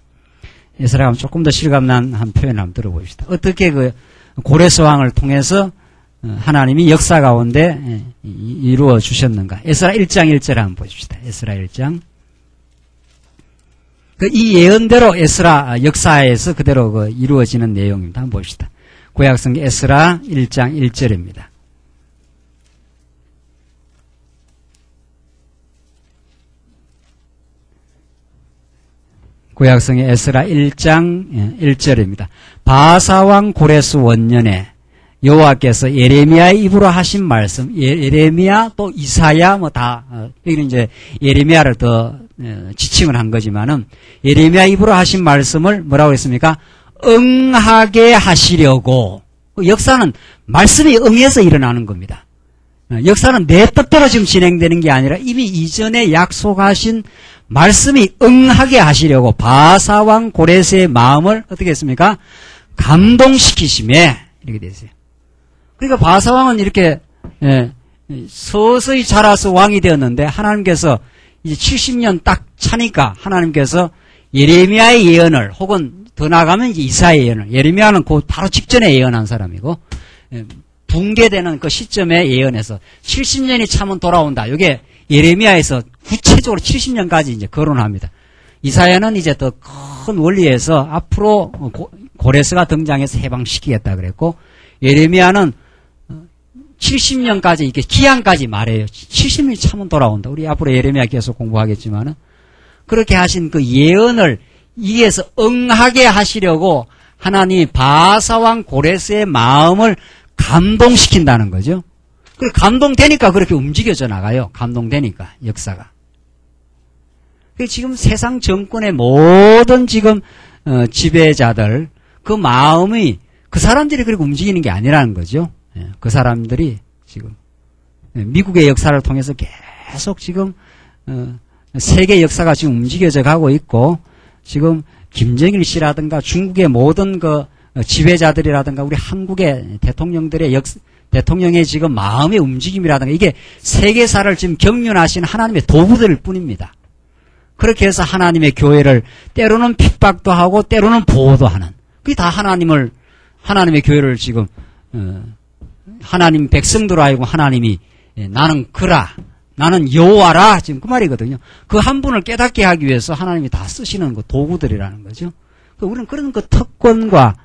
Speaker 1: 한번 조금 더 실감난 한 표현을 한번 들어봅시다. 어떻게 그 고레스 왕을 통해서 하나님이 역사 가운데 이루어 주셨는가? 에스라 1장 1절 한번 보십시다. 에스라 1장. 이 예언대로 에스라 역사에서 그대로 이루어지는 내용입니다. 한번 봅시다. 구약성경 에스라 1장 1절입니다. 구약성경 에스라 1장 1절입니다. 바사왕 고레스 원년에 여호와께서 예레미야의 입으로 하신 말씀, 예레미야 또 이사야 여기는 이제 예레미야를 더 지칭을 한 거지만은 예레미야 입으로 하신 말씀을 뭐라고 했습니까? 응하게 하시려고. 역사는 말씀이 응해서 일어나는 겁니다. 역사는 내 뜻대로 지금 진행되는 게 아니라 이미 이전에 약속하신 말씀이 응하게 하시려고 바사왕 고레스의 마음을 어떻게 했습니까? 감동시키심에 이렇게 되었어요. 그러니까 바사왕은 이렇게 서서히 자라서 왕이 되었는데 하나님께서 이제 70년 딱 차니까 하나님께서 예레미야의 예언을 혹은 더 나아가면 이제 이사야의 예언을, 예레미야는 그 바로 직전에 예언한 사람이고 붕괴되는 그 시점에 예언해서 70년이 차면 돌아온다. 이게 예레미야에서 구체적으로 70년까지 이제 거론합니다. 이사야는 이제 더 큰 원리에서 앞으로 고레스가 등장해서 해방시키겠다 그랬고, 예레미야는 70년까지 이렇게 기한까지 말해요. 70년이 차면 돌아온다. 우리 앞으로 예레미야 계속 공부하겠지만은 그렇게 하신 그 예언을 이에서 응하게 하시려고 하나님이 바사왕 고레스의 마음을 감동시킨다는 거죠. 그 감동되니까 그렇게 움직여져 나가요. 감동되니까 역사가. 지금 세상 정권의 모든 지금 지배자들 그 마음이 그 사람들이 그렇게 움직이는 게 아니라는 거죠. 그 사람들이 지금 미국의 역사를 통해서 계속 지금 세계 역사가 지금 움직여져 가고 있고, 지금 김정일 씨라든가 중국의 모든 그 지배자들이라든가 우리 한국의 대통령의 지금 마음의 움직임이라든가 이게 세계사를 지금 경륜하신 하나님의 도구들일 뿐입니다. 그렇게 해서 하나님의 교회를 때로는 핍박도 하고 때로는 보호도 하는, 그게 다 하나님의 교회를 지금 하나님 백성들 알고 하나님이 나는 그라, 나는 여호와라, 지금 그 말이거든요. 그 한 분을 깨닫게 하기 위해서 하나님이 다 쓰시는 그 도구들이라는 거죠. 우리는 그런 그 특권과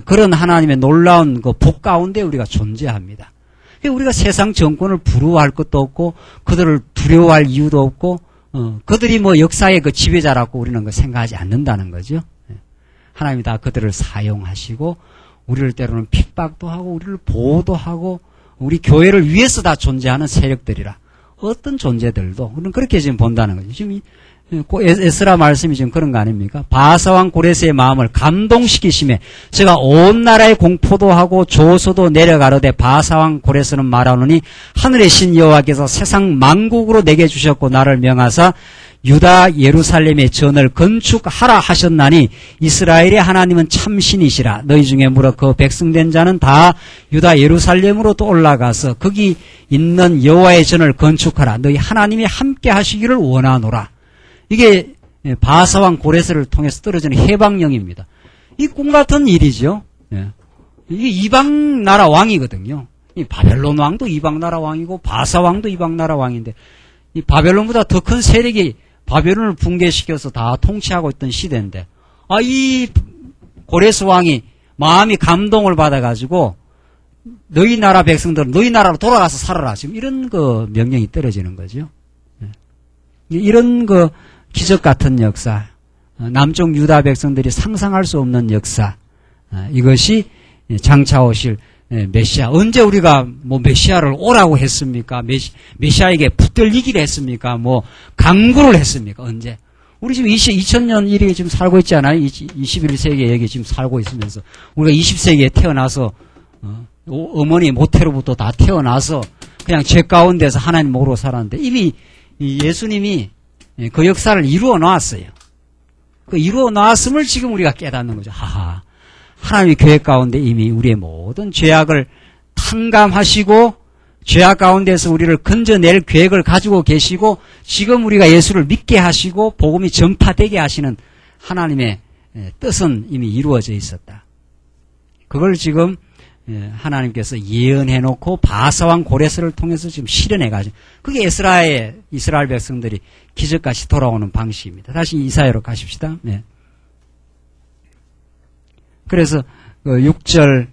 Speaker 1: 그런 하나님의 놀라운 그 복 가운데 우리가 존재합니다. 우리가 세상 정권을 부러워할 것도 없고 그들을 두려워할 이유도 없고 그들이 뭐 역사의 그 지배자라고 우리는 그 생각하지 않는다는 거죠. 하나님이 다 그들을 사용하시고 우리를 때로는 핍박도 하고 우리를 보호도 하고 우리 교회를 위해서 다 존재하는 세력들이라 어떤 존재들도 우리는 그렇게 지금 본다는 거죠. 지금 에스라 말씀이 지금 그런 거 아닙니까? 바사왕 고레스의 마음을 감동시키심에 제가 온 나라에 공포도 하고 조소도 내려가로되 바사왕 고레스는 말하노니 하늘의 신 여호와께서 세상 만국으로 내게 주셨고 나를 명하사 유다 예루살렘의 전을 건축하라 하셨나니 이스라엘의 하나님은 참신이시라. 너희 중에 물어 그 백성된 자는 다 유다 예루살렘으로 또 올라가서 거기 있는 여호와의 전을 건축하라. 너희 하나님이 함께 하시기를 원하노라. 이게 바사왕 고레스를 통해서 떨어지는 해방령입니다. 이 꿈같은 일이죠. 이게 이방 나라 왕이거든요. 이 바벨론 왕도 이방 나라 왕이고 바사왕도 이방 나라 왕인데 이 바벨론보다 더 큰 세력이 바벨론을 붕괴시켜서 다 통치하고 있던 시대인데 이 고레스 왕이 마음이 감동을 받아가지고 너희 나라 백성들은 너희 나라로 돌아가서 살아라. 지금 이런 그 명령이 떨어지는 거죠. 이런 그 기적 같은 역사, 남쪽 유다 백성들이 상상할 수 없는 역사, 이것이 장차 오실 메시아. 언제 우리가 뭐 메시아를 오라고 했습니까? 메시아에게 붙들리기를 했습니까? 뭐 강구를 했습니까? 언제? 우리 지금 2000년 일이 지금 살고 있지 않아요? 21세기에 여기 지금 살고 있으면서 우리가 20세기에 태어나서 어머니 모태로부터 다 태어나서 그냥 죄 가운데서 하나님 모르고 살았는데 이미 예수님이 그 역사를 이루어 놨어요. 그 이루어 놨음을 지금 우리가 깨닫는 거죠. 하하. 하나님의 계획 가운데 이미 우리의 모든 죄악을 탕감하시고 죄악 가운데서 우리를 건져낼 계획을 가지고 계시고 지금 우리가 예수를 믿게 하시고 복음이 전파되게 하시는 하나님의 뜻은 이미 이루어져 있었다. 그걸 지금 하나님께서 예언해놓고 바사왕 고레스를 통해서 지금 실현해가지고 그게 이스라엘 백성들이 기적같이 돌아오는 방식입니다. 다시 이사야로 가십시다. 네. 그래서 6절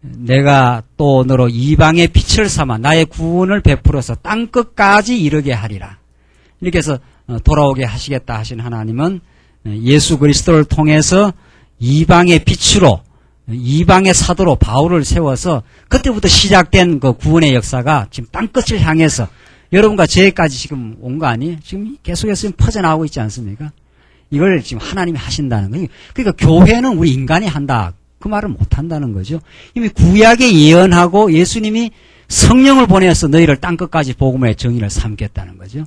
Speaker 1: 내가 또 너로 이방의 빛을 삼아 나의 구원을 베풀어서 땅끝까지 이르게 하리라. 이렇게 해서 돌아오게 하시겠다 하신 하나님은 예수 그리스도를 통해서 이방의 빛으로 이방의 사도로 바울을 세워서 그때부터 시작된 그 구원의 역사가 지금 땅끝을 향해서 여러분과 저에까지 지금 온 거 아니에요? 지금 계속해서 퍼져나오고 있지 않습니까? 이걸 지금 하나님이 하신다는 거예요. 그러니까 교회는 우리 인간이 한다. 그 말을 못 한다는 거죠. 이미 구약에 예언하고 예수님이 성령을 보내서 너희를 땅끝까지 복음의 정의를 삼겠다는 거죠.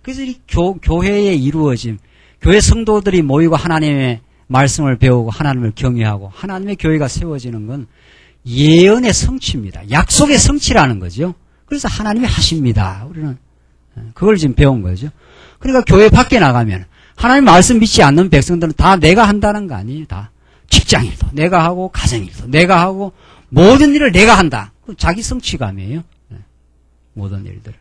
Speaker 1: 그래서 이 교회의 이루어짐, 교회 성도들이 모이고 하나님의 말씀을 배우고 하나님을 경외하고 하나님의 교회가 세워지는 건 예언의 성취입니다. 약속의 성취라는 거죠. 그래서 하나님이 하십니다. 우리는 그걸 지금 배운 거죠. 그러니까 교회 밖에 나가면 하나님 말씀 믿지 않는 백성들은 다 내가 한다는 거 아니에요. 다 직장일도 내가 하고 가정일도 내가 하고 모든 일을 내가 한다. 자기 성취감이에요. 모든 일들.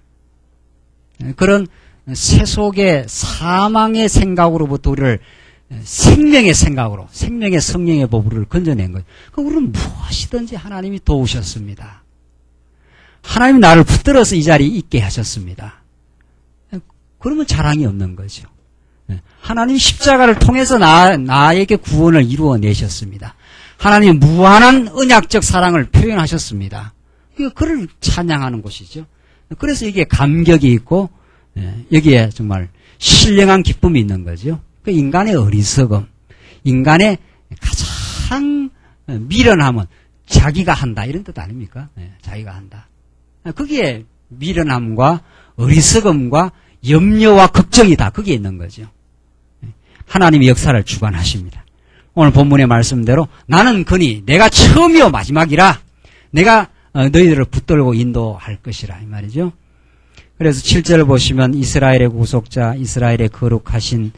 Speaker 1: 그런 세속의 사망의 생각으로부터 우리를 생명의 생각으로 생명의 성령의 법으로 건져낸 거예요. 우리는 무엇이든지 하나님이 도우셨습니다. 하나님이 나를 붙들어서 이 자리에 있게 하셨습니다. 그러면 자랑이 없는 거죠. 하나님 십자가를 통해서 나에게 구원을 이루어내셨습니다. 하나님 무한한 언약적 사랑을 표현하셨습니다. 그를 찬양하는 곳이죠. 그래서 여기에 감격이 있고 여기에 정말 신령한 기쁨이 있는 거죠. 그 인간의 어리석음, 인간의 가장 미련함은 자기가 한다 이런 뜻 아닙니까? 자기가 한다. 거기에 미련함과 어리석음과 염려와 걱정이다. 거기에 있는 거죠. 하나님이 역사를 주관하십니다. 오늘 본문의 말씀대로 나는 그니 내가 처음이요 마지막이라 내가 너희들을 붙들고 인도할 것이라 이 말이죠. 그래서 7절을 보시면 이스라엘의 구속자 이스라엘의 거룩하신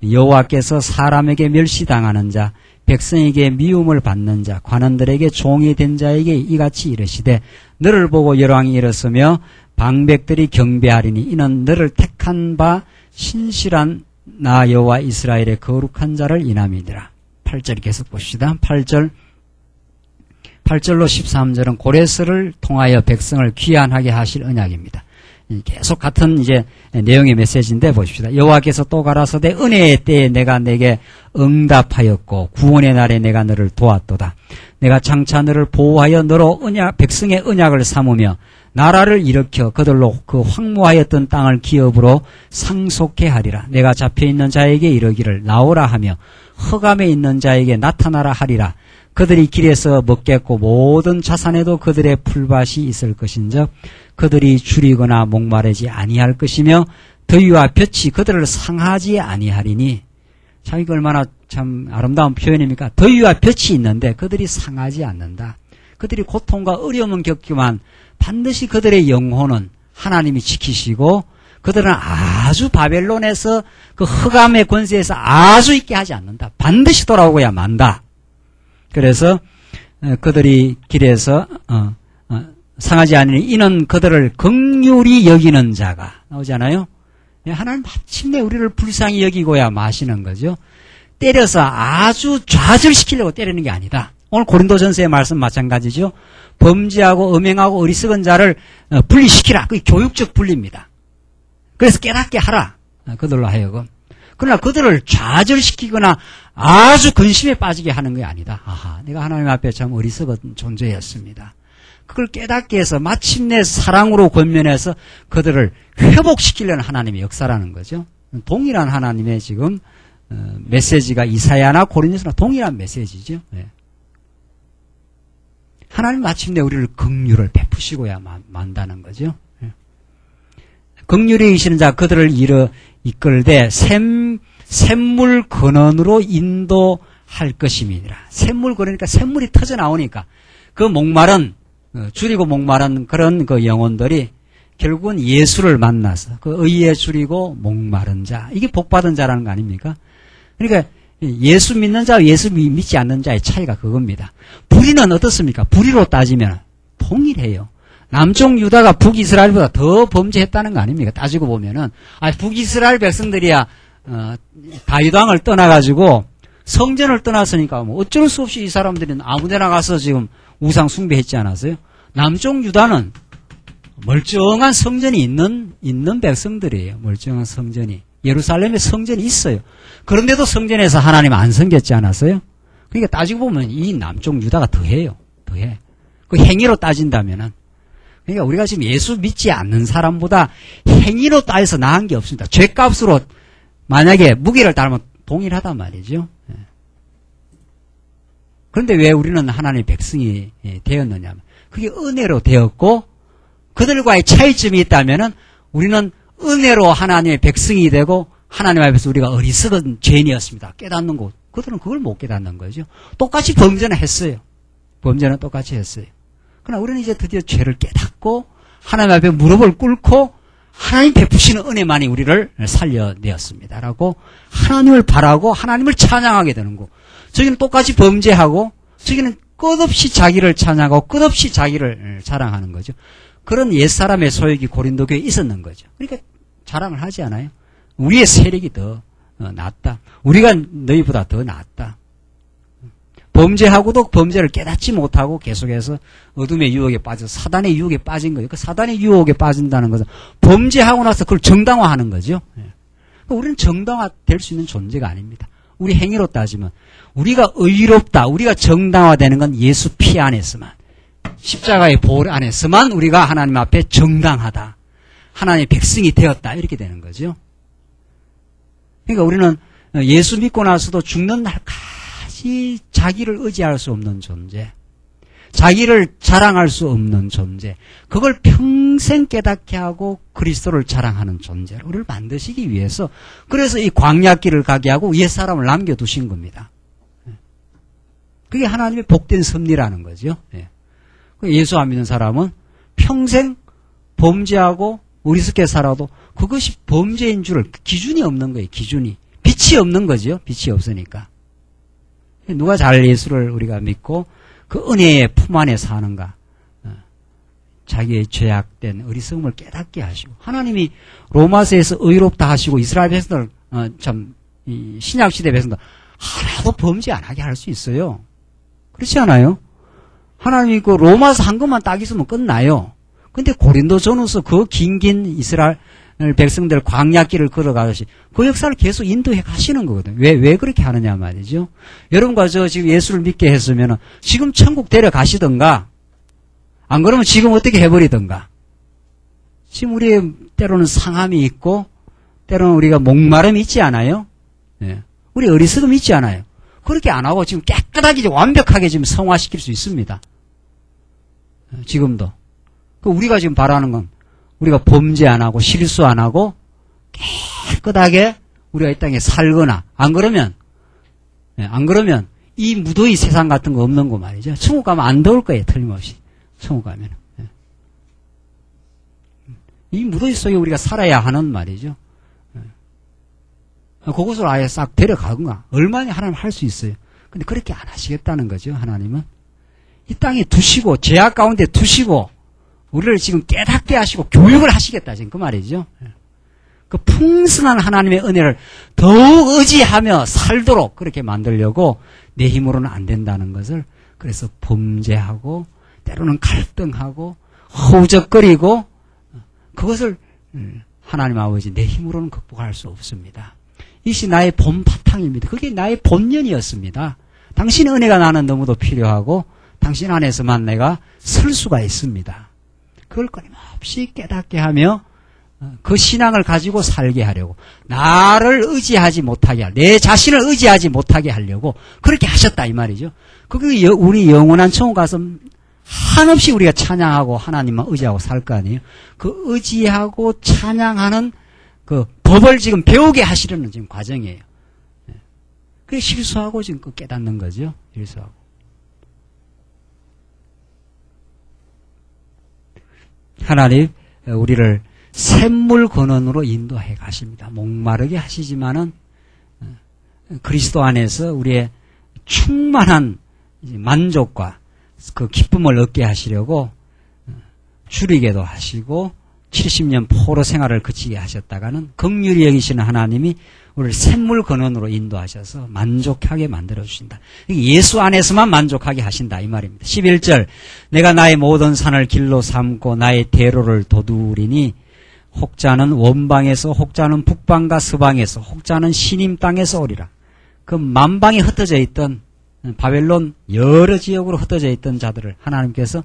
Speaker 1: 여호와께서 사람에게 멸시당하는 자 백성에게 미움을 받는 자 관원들에게 종이 된 자에게 이같이 이르시되 너를 보고 열왕이 일었으며 방백들이 경배하리니 이는 너를 택한 바 신실한 나 여호와 이스라엘의 거룩한 자를 인함이니라. 8절 계속 봅시다. 8절로 13절은 고레스를 통하여 백성을 귀환하게 하실 언약입니다. 계속 같은 이제 내용의 메시지인데 보십시다. 여호와께서 또 가라사대 은혜의 때에 내가 내게 응답하였고 구원의 날에 내가 너를 도왔도다. 내가 장차 너를 보호하여 너로 백성의 언약을 삼으며 나라를 일으켜 그들로 그 황무하였던 땅을 기업으로 상속해 하리라. 내가 잡혀있는 자에게 이르기를 나오라 하며 흑암에 있는 자에게 나타나라 하리라. 그들이 길에서 먹겠고 모든 자산에도 그들의 풀밭이 있을 것인즉 그들이 줄이거나 목마르지 아니할 것이며 더위와 볕이 그들을 상하지 아니하리니. 참 이거 얼마나 참 아름다운 표현입니까? 더위와 볕이 있는데 그들이 상하지 않는다. 그들이 고통과 어려움은 겪지만 반드시 그들의 영혼은 하나님이 지키시고 그들은 아주 바벨론에서 그 흑암의 권세에서 아주 있게 하지 않는다. 반드시 돌아오고야 만다. 그래서 그들이 길에서 상하지 않으니 이는 그들을 긍휼히 여기는 자가 나오잖아요. 하나님 마침내 우리를 불쌍히 여기고야 마시는 거죠. 때려서 아주 좌절시키려고 때리는 게 아니다. 오늘 고린도전서의 말씀 마찬가지죠. 범죄하고 음행하고 어리석은 자를 분리시키라. 그게 교육적 분리입니다. 그래서 깨닫게 하라. 그들로 하여금. 그러나 그들을 좌절시키거나 아주 근심에 빠지게 하는 게 아니다. 아하, 내가 하나님 앞에 참 어리석은 존재였습니다. 그걸 깨닫게 해서 마침내 사랑으로 권면해서 그들을 회복시키려는 하나님의 역사라는 거죠. 동일한 하나님의 지금 메시지가 이사야나 고린도서나 동일한 메시지죠. 네. 하나님 마침내 우리를 긍휼을 베푸시고야 만다는 거죠. 네. 긍휼히 이시는 자 그들을 이끌되 샘물 근원으로 인도할 것임이니라. 샘물 그러니까 샘물이 터져 나오니까 그 목마른 줄이고 목마른 그런 그 영혼들이 결국은 예수를 만나서 그 의에 줄이고 목마른 자, 이게 복받은 자라는 거 아닙니까? 그러니까 예수 믿는 자와 예수 믿지 않는 자의 차이가 그겁니다. 불의는 어떻습니까? 불의로 따지면 동일해요. 남쪽 유다가 북이스라엘보다 더 범죄했다는 거 아닙니까? 따지고 보면은 북이스라엘 백성들이야 다윗 왕을 떠나가지고 성전을 떠났으니까 뭐 어쩔 수 없이 이 사람들은 아무데나 가서 지금 우상 숭배했지 않았어요? 남쪽 유다는 멀쩡한 성전이 있는 백성들이에요. 멀쩡한 성전이. 예루살렘에 성전이 있어요. 그런데도 성전에서 하나님 안 섬겼지 않았어요? 그러니까 따지고 보면 이 남쪽 유다가 더해요. 더해. 그 행위로 따진다면은. 그러니까 우리가 지금 예수 믿지 않는 사람보다 행위로 따져서 나은 게 없습니다. 죄값으로 만약에 무게를 달면 동일하단 말이죠. 그런데 왜 우리는 하나님의 백성이 되었느냐면 그게 은혜로 되었고 그들과의 차이점이 있다면은 우리는 은혜로 하나님의 백성이 되고 하나님 앞에서 우리가 어리석은 죄인이었습니다. 깨닫는 것. 그들은 그걸 못 깨닫는 거죠. 똑같이 범죄는 했어요. 범죄는 똑같이 했어요. 그러나 우리는 이제 드디어 죄를 깨닫고 하나님 앞에 무릎을 꿇고 하나님 베푸시는 은혜만이 우리를 살려내었습니다. 라고 하나님을 바라고 하나님을 찬양하게 되는 거. 저기는 똑같이 범죄하고 저기는 끝없이 자기를 찬양하고 끝없이 자기를 자랑하는 거죠. 그런 옛사람의 소욕이 고린도 교회에 있었는 거죠. 그러니까 자랑을 하지 않아요. 우리의 세력이 더 낫다. 우리가 너희보다 더 낫다. 범죄하고도 범죄를 깨닫지 못하고 계속해서 어둠의 유혹에 빠져 사단의 유혹에 빠진 거예요. 그 사단의 유혹에 빠진다는 것은 범죄하고 나서 그걸 정당화하는 거죠. 그러니까 우리는 정당화될 수 있는 존재가 아닙니다. 우리 행위로 따지면 우리가 의롭다, 우리가 정당화되는 건 예수 피 안에서만, 십자가의 보혈 안에서만 우리가 하나님 앞에 정당하다, 하나님의 백성이 되었다, 이렇게 되는 거죠. 그러니까 우리는 예수 믿고 나서도 죽는 날까지 자기를 의지할 수 없는 존재, 자기를 자랑할 수 없는 존재, 그걸 평생 깨닫게 하고 그리스도를 자랑하는 존재로 우리를 만드시기 위해서, 그래서 이 광야길을 가게 하고 옛사람을 남겨두신 겁니다. 그게 하나님의 복된 섭리라는 거죠. 예수 안 믿는 사람은 평생 범죄하고 어리석게 살아도 그것이 범죄인 줄을 기준이 없는 거예요. 기준이. 빛이 없는 거죠. 빛이 없으니까. 누가 잘 예수를 우리가 믿고 그 은혜의 품 안에 사는가. 자기의 죄악된 어리석음을 깨닫게 하시고, 하나님이 로마서에서 의롭다 하시고 이스라엘 백성들 신약시대 백성들 하나도 범죄 안 하게 할 수 있어요. 그렇지 않아요? 하나님이 그 로마서 한 것만 딱 있으면 끝나요. 근데 고린도전후서 그 긴 이스라엘 백성들 광야길을 걸어가듯이 그 역사를 계속 인도해 가시는 거거든요. 왜 그렇게 하느냐 말이죠. 여러분과 저 지금 예수를 믿게 했으면 지금 천국 데려가시던가, 안 그러면 지금 어떻게 해버리던가. 지금 우리의 때로는 상함이 있고 때로는 우리가 목마름이 있지 않아요? 우리 어리석음이 있지 않아요? 그렇게 안 하고 지금 깨끗하게 완벽하게 지금 성화시킬 수 있습니다. 지금도. 우리가 지금 바라는 건 우리가 범죄 안 하고 실수 안 하고 깨끗하게 우리가 이 땅에 살거나, 안 그러면 이 무더위 세상 같은 거 없는 거 말이죠. 천국 가면 안 더울 거예요. 틀림없이. 천국 가면. 이 무더위 속에 우리가 살아야 하는 말이죠. 그것을 아예 싹 데려가거나 얼마나 하나님 할 수 있어요. 근데 그렇게 안 하시겠다는 거죠. 하나님은 이 땅에 두시고 죄악 가운데 두시고 우리를 지금 깨닫게 하시고 교육을 하시겠다, 지금 그 말이죠. 그 풍성한 하나님의 은혜를 더욱 의지하며 살도록 그렇게 만들려고 내 힘으로는 안 된다는 것을, 그래서 범죄하고 때로는 갈등하고 허우적거리고 그것을 하나님 아버지 내 힘으로는 극복할 수 없습니다. 이것이 나의 본 바탕입니다. 그게 나의 본연이었습니다. 당신의 은혜가 나는 너무도 필요하고 당신 안에서만 내가 설 수가 있습니다. 그걸 끊임없이 깨닫게 하며 그 신앙을 가지고 살게 하려고, 나를 의지하지 못하게 내 자신을 의지하지 못하게 하려고 그렇게 하셨다 이 말이죠. 그게 우리 영원한 천국 가서 한없이 우리가 찬양하고 하나님만 의지하고 살 거 아니에요. 그 의지하고 찬양하는 그 법을 지금 배우게 하시려는 지금 과정이에요. 그게 실수하고 지금 그 깨닫는 거죠. 실수하고. 하나님 우리를 샘물 근원으로 인도해 가십니다. 목마르게 하시지만은 그리스도 안에서 우리의 충만한 만족과 그 기쁨을 얻게 하시려고 줄이게도 하시고 70년 포로 생활을 그치게 하셨다가는 긍휼히 여기시는 하나님이 우리를 샘물 근원으로 인도하셔서 만족하게 만들어 주신다. 예수 안에서만 만족하게 하신다 이 말입니다. 11절 내가 나의 모든 산을 길로 삼고 나의 대로를 도두리니 혹자는 원방에서 혹자는 북방과 서방에서 혹자는 시님 땅에서 오리라. 그 만방에 흩어져 있던 바벨론 여러 지역으로 흩어져 있던 자들을 하나님께서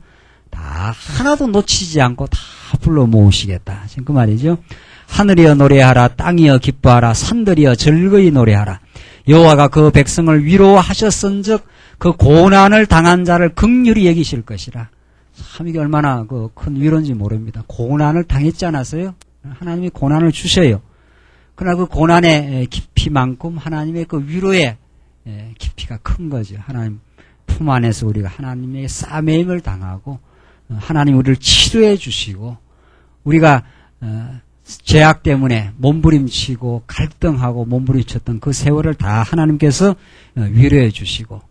Speaker 1: 다 하나도 놓치지 않고 다 불러 모으시겠다. 지금 그 말이죠. 하늘이여 노래하라, 땅이여 기뻐하라, 산들이여 즐거이 노래하라. 여호와가 그 백성을 위로하셨은즉 그 고난을 당한 자를 긍휼히 여기실 것이라. 참 이게 얼마나 그 큰 위로인지 모릅니다. 고난을 당했지 않았어요? 하나님이 고난을 주셔요. 그러나 그 고난의 깊이만큼 하나님의 그 위로의 깊이가 큰 거죠. 하나님 품 안에서 우리가 하나님의 싸매임을 당하고 하나님 우리를 치료해 주시고 우리가 죄악 때문에 몸부림치고 갈등하고 몸부림쳤던 그 세월을 다 하나님께서 위로해 주시고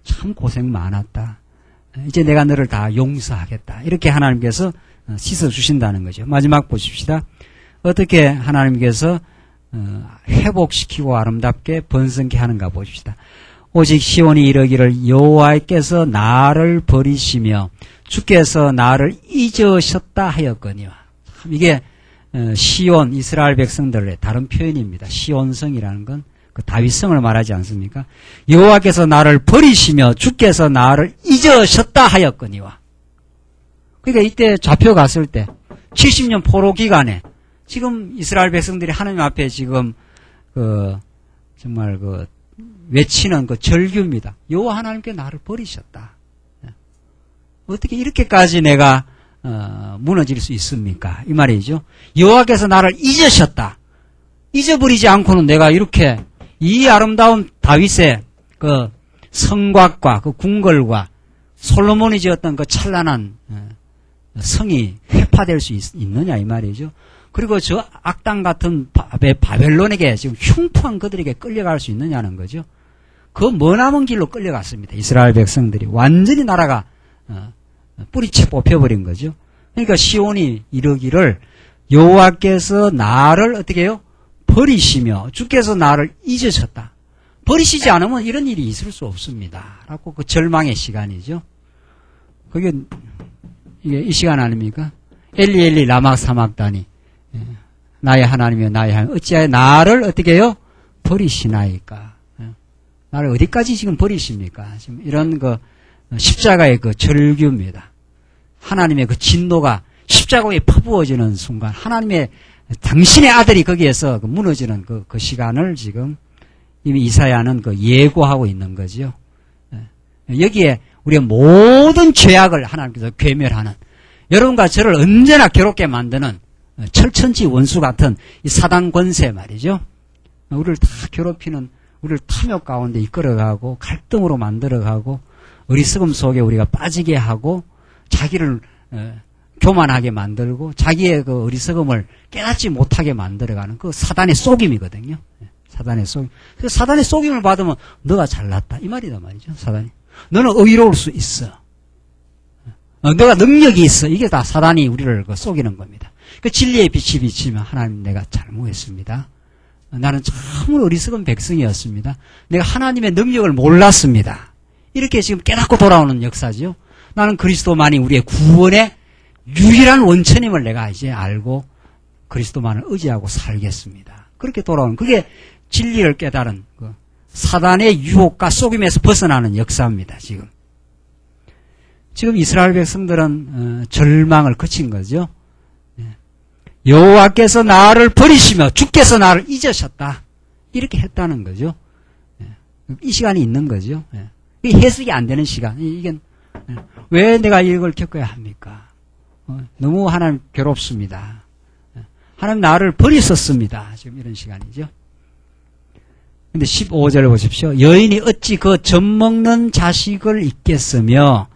Speaker 1: 참 고생 많았다. 이제 내가 너를 다 용서하겠다. 이렇게 하나님께서 씻어주신다는 거죠. 마지막 보십시다. 어떻게 하나님께서 회복시키고 아름답게 번성케 하는가 보십시다. 오직 시온이 이르기를 여호와께서 나를 버리시며 주께서 나를 잊으셨다 하였거니와. 이게 시온 이스라엘 백성들의 다른 표현입니다. 시온성이라는 건 그 다윗성을 말하지 않습니까? 여호와께서 나를 버리시며 주께서 나를 잊으셨다 하였거니와. 그러니까 이때 잡혀갔을 때 70년 포로 기간에 지금 이스라엘 백성들이 하나님 앞에 지금 정말 외치는 그 절규입니다. 여호와 하나님께 나를 버리셨다. 어떻게 이렇게까지 내가 무너질 수 있습니까? 이 말이죠. 여호와께서 나를 잊으셨다. 잊어버리지 않고는 내가 이렇게 이 아름다운 다윗의 그 성곽과 그 궁궐과 솔로몬이 지었던 그 찬란한 성이 회파될 수 있느냐 이 말이죠. 그리고 저 악당 같은 바벨론에게 지금 흉포한 그들에게 끌려갈 수 있느냐는 거죠. 그 머나먼 길로 끌려갔습니다. 이스라엘 백성들이 완전히 나라가 뿌리채 뽑혀버린 거죠. 그러니까 시온이 이르기를 여호와께서 나를 어떻게 해요? 버리시며 주께서 나를 잊으셨다. 버리시지 않으면 이런 일이 있을 수 없습니다. 라고 그 절망의 시간이죠. 그게 이게 이 시간 아닙니까? 엘리 엘리 라마 사막다니 나의 하나님이여 나의 하나님 어찌하여 나를 어떻게 해요? 버리시나이까. 나를 어디까지 지금 버리십니까? 지금 이런 그 십자가의 그 절규입니다. 하나님의 그 진노가 십자가에 퍼부어지는 순간 하나님의 당신의 아들이 거기에서 무너지는 그 시간을 지금 이미 이사야는 예고하고 있는 거죠. 여기에 우리의 모든 죄악을 하나님께서 괴멸하는 여러분과 저를 언제나 괴롭게 만드는 철천지 원수 같은 이 사단 권세 말이죠. 우리를 다 괴롭히는 우리를 탐욕 가운데 이끌어가고 갈등으로 만들어가고 어리석음 속에 우리가 빠지게 하고 자기를 교만하게 만들고 자기의 그 어리석음을 깨닫지 못하게 만들어가는 그 사단의 속임이거든요. 사단의 속임. 그 사단의 속임을 받으면 너가 잘났다 이 말이다 말이죠. 사단이. 너는 의로울 수 있어. 너가 능력이 있어. 이게 다 사단이 우리를 속이는 겁니다. 그 진리의 빛이 비치면 하나님 내가 잘못했습니다. 나는 참으로 어리석은 백성이었습니다. 내가 하나님의 능력을 몰랐습니다. 이렇게 지금 깨닫고 돌아오는 역사죠. 나는 그리스도만이 우리의 구원의 유일한 원천임을 내가 이제 알고 그리스도만을 의지하고 살겠습니다. 그렇게 돌아오는 그게 진리를 깨달은 그 사단의 유혹과 속임에서 벗어나는 역사입니다. 지금 이스라엘 백성들은 절망을 거친 거죠. 여호와께서 나를 버리시며 주께서 나를 잊으셨다. 이렇게 했다는 거죠. 이 시간이 있는 거죠. 이게 해석이 안 되는 시간. 이게 왜 내가 이걸 겪어야 합니까? 너무 하나님 괴롭습니다. 하나님 나를 버리셨습니다. 지금 이런 시간이죠. 근데 15절 보십시오. 여인이 어찌 그 젖먹는 자식을 잊겠으며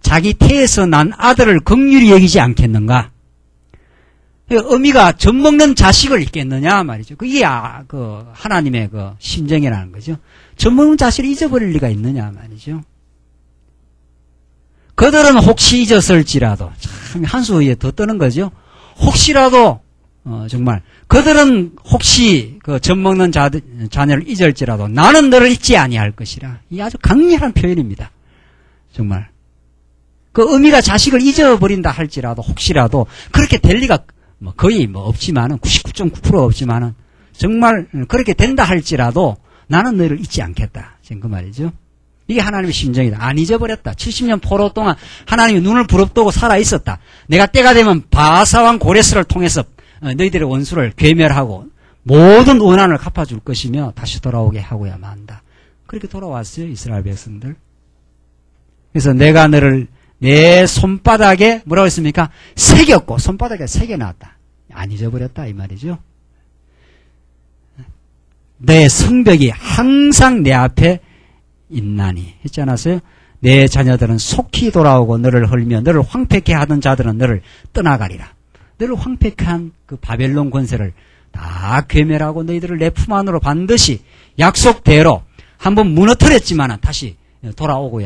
Speaker 1: 자기 태에서 난 아들을 긍휼히 여기지 않겠는가? 어미가 젖먹는 자식을 잊겠느냐 말이죠. 그게 그 하나님의 그 심정이라는 거죠. 젖먹는 자식을 잊어버릴 리가 있느냐 말이죠. 그들은 혹시 잊었을지라도 참 한수 위에 더 뜨는 거죠. 혹시라도 정말 그들은 혹시 그 젖먹는 자녀를 잊을지라도 나는 너를 잊지 아니할 것이라. 이 아주 강렬한 표현입니다. 정말 그 어미가 자식을 잊어버린다 할지라도 혹시라도 그렇게 될 리가 거의 없지만은 99.9% 없지만은 정말 그렇게 된다 할지라도 나는 너를 잊지 않겠다. 지금 그 말이죠. 이게 하나님의 심정이다. 안 잊어버렸다. 70년 포로 동안 하나님이 눈을 부릅뜨고 살아 있었다. 내가 때가 되면 바사왕 고레스를 통해서 너희들의 원수를 괴멸하고 모든 원한을 갚아줄 것이며 다시 돌아오게 하고야만 한다. 그렇게 돌아왔어요. 이스라엘 백성들. 그래서 내가 너를 내 손바닥에 뭐라고 했습니까? 새겼고 손바닥에 새겨놨다. 안 잊어버렸다 이 말이죠. 내 성벽이 항상 내 앞에 있나니 했지 않았어요? 내 자녀들은 속히 돌아오고 너를 헐며 너를 황폐케 하던 자들은 너를 떠나가리라. 너를 황폐케 한 그 바벨론 권세를 다 괴멸하고 너희들을 내 품 안으로 반드시 약속대로 한번 무너뜨렸지만은 다시 돌아오고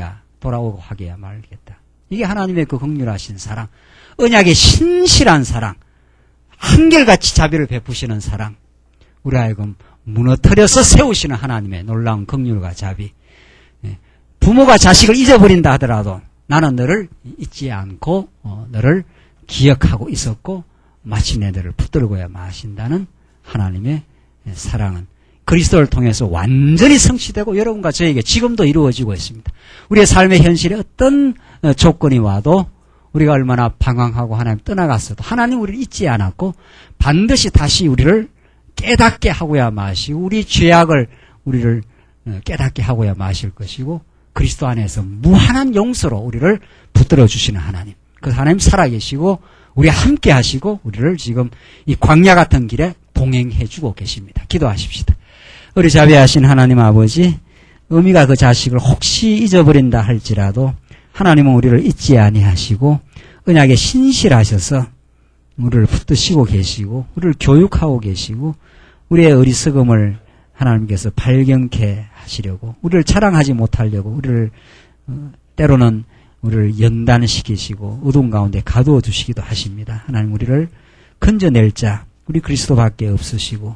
Speaker 1: 하게야 말겠다. 이게 하나님의 그 긍휼하신 사랑, 언약의 신실한 사랑, 한결같이 자비를 베푸시는 사랑, 우리 하여금 무너뜨려서 세우시는 하나님의 놀라운 긍휼과 자비. 부모가 자식을 잊어버린다 하더라도 나는 너를 잊지 않고 너를 기억하고 있었고 마침내 너를 붙들고야 마신다는 하나님의 사랑은 그리스도를 통해서 완전히 성취되고 여러분과 저에게 지금도 이루어지고 있습니다. 우리의 삶의 현실에 어떤 조건이 와도 우리가 얼마나 방황하고 하나님 떠나갔어도 하나님 우리를 잊지 않았고 반드시 다시 우리를 깨닫게 하고야 마시고 우리 죄악을 우리를 깨닫게 하고야 마실 것이고 그리스도 안에서 무한한 용서로 우리를 붙들어 주시는 하나님. 그 하나님 살아계시고 우리 함께 하시고 우리를 지금 이 광야 같은 길에 동행해 주고 계십니다. 기도하십시다. 우리 자비하신 하나님 아버지, 어미가 그 자식을 혹시 잊어버린다 할지라도 하나님은 우리를 잊지 아니하시고 언약에 신실하셔서 우리를 붙드시고 계시고 우리를 교육하고 계시고 우리의 어리석음을 하나님께서 발견케 하시려고 우리를 자랑하지 못하려고 우리를 때로는 우리를 연단시키시고 어두운 가운데 가두어 두시기도 하십니다. 하나님 우리를 건져낼 자 우리 그리스도밖에 없으시고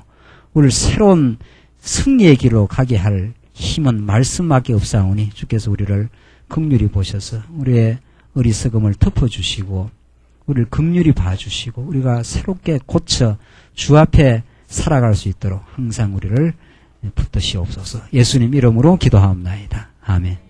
Speaker 1: 우리를 새로운 승리의 길로 가게 할 힘은 말씀밖에 없사오니 주께서 우리를 긍휼히 보셔서 우리의 어리석음을 덮어주시고 우리를 긍휼히 봐주시고 우리가 새롭게 고쳐 주 앞에 살아갈 수 있도록 항상 우리를 붙드시옵소서. 예수님 이름으로 기도하옵나이다. 아멘.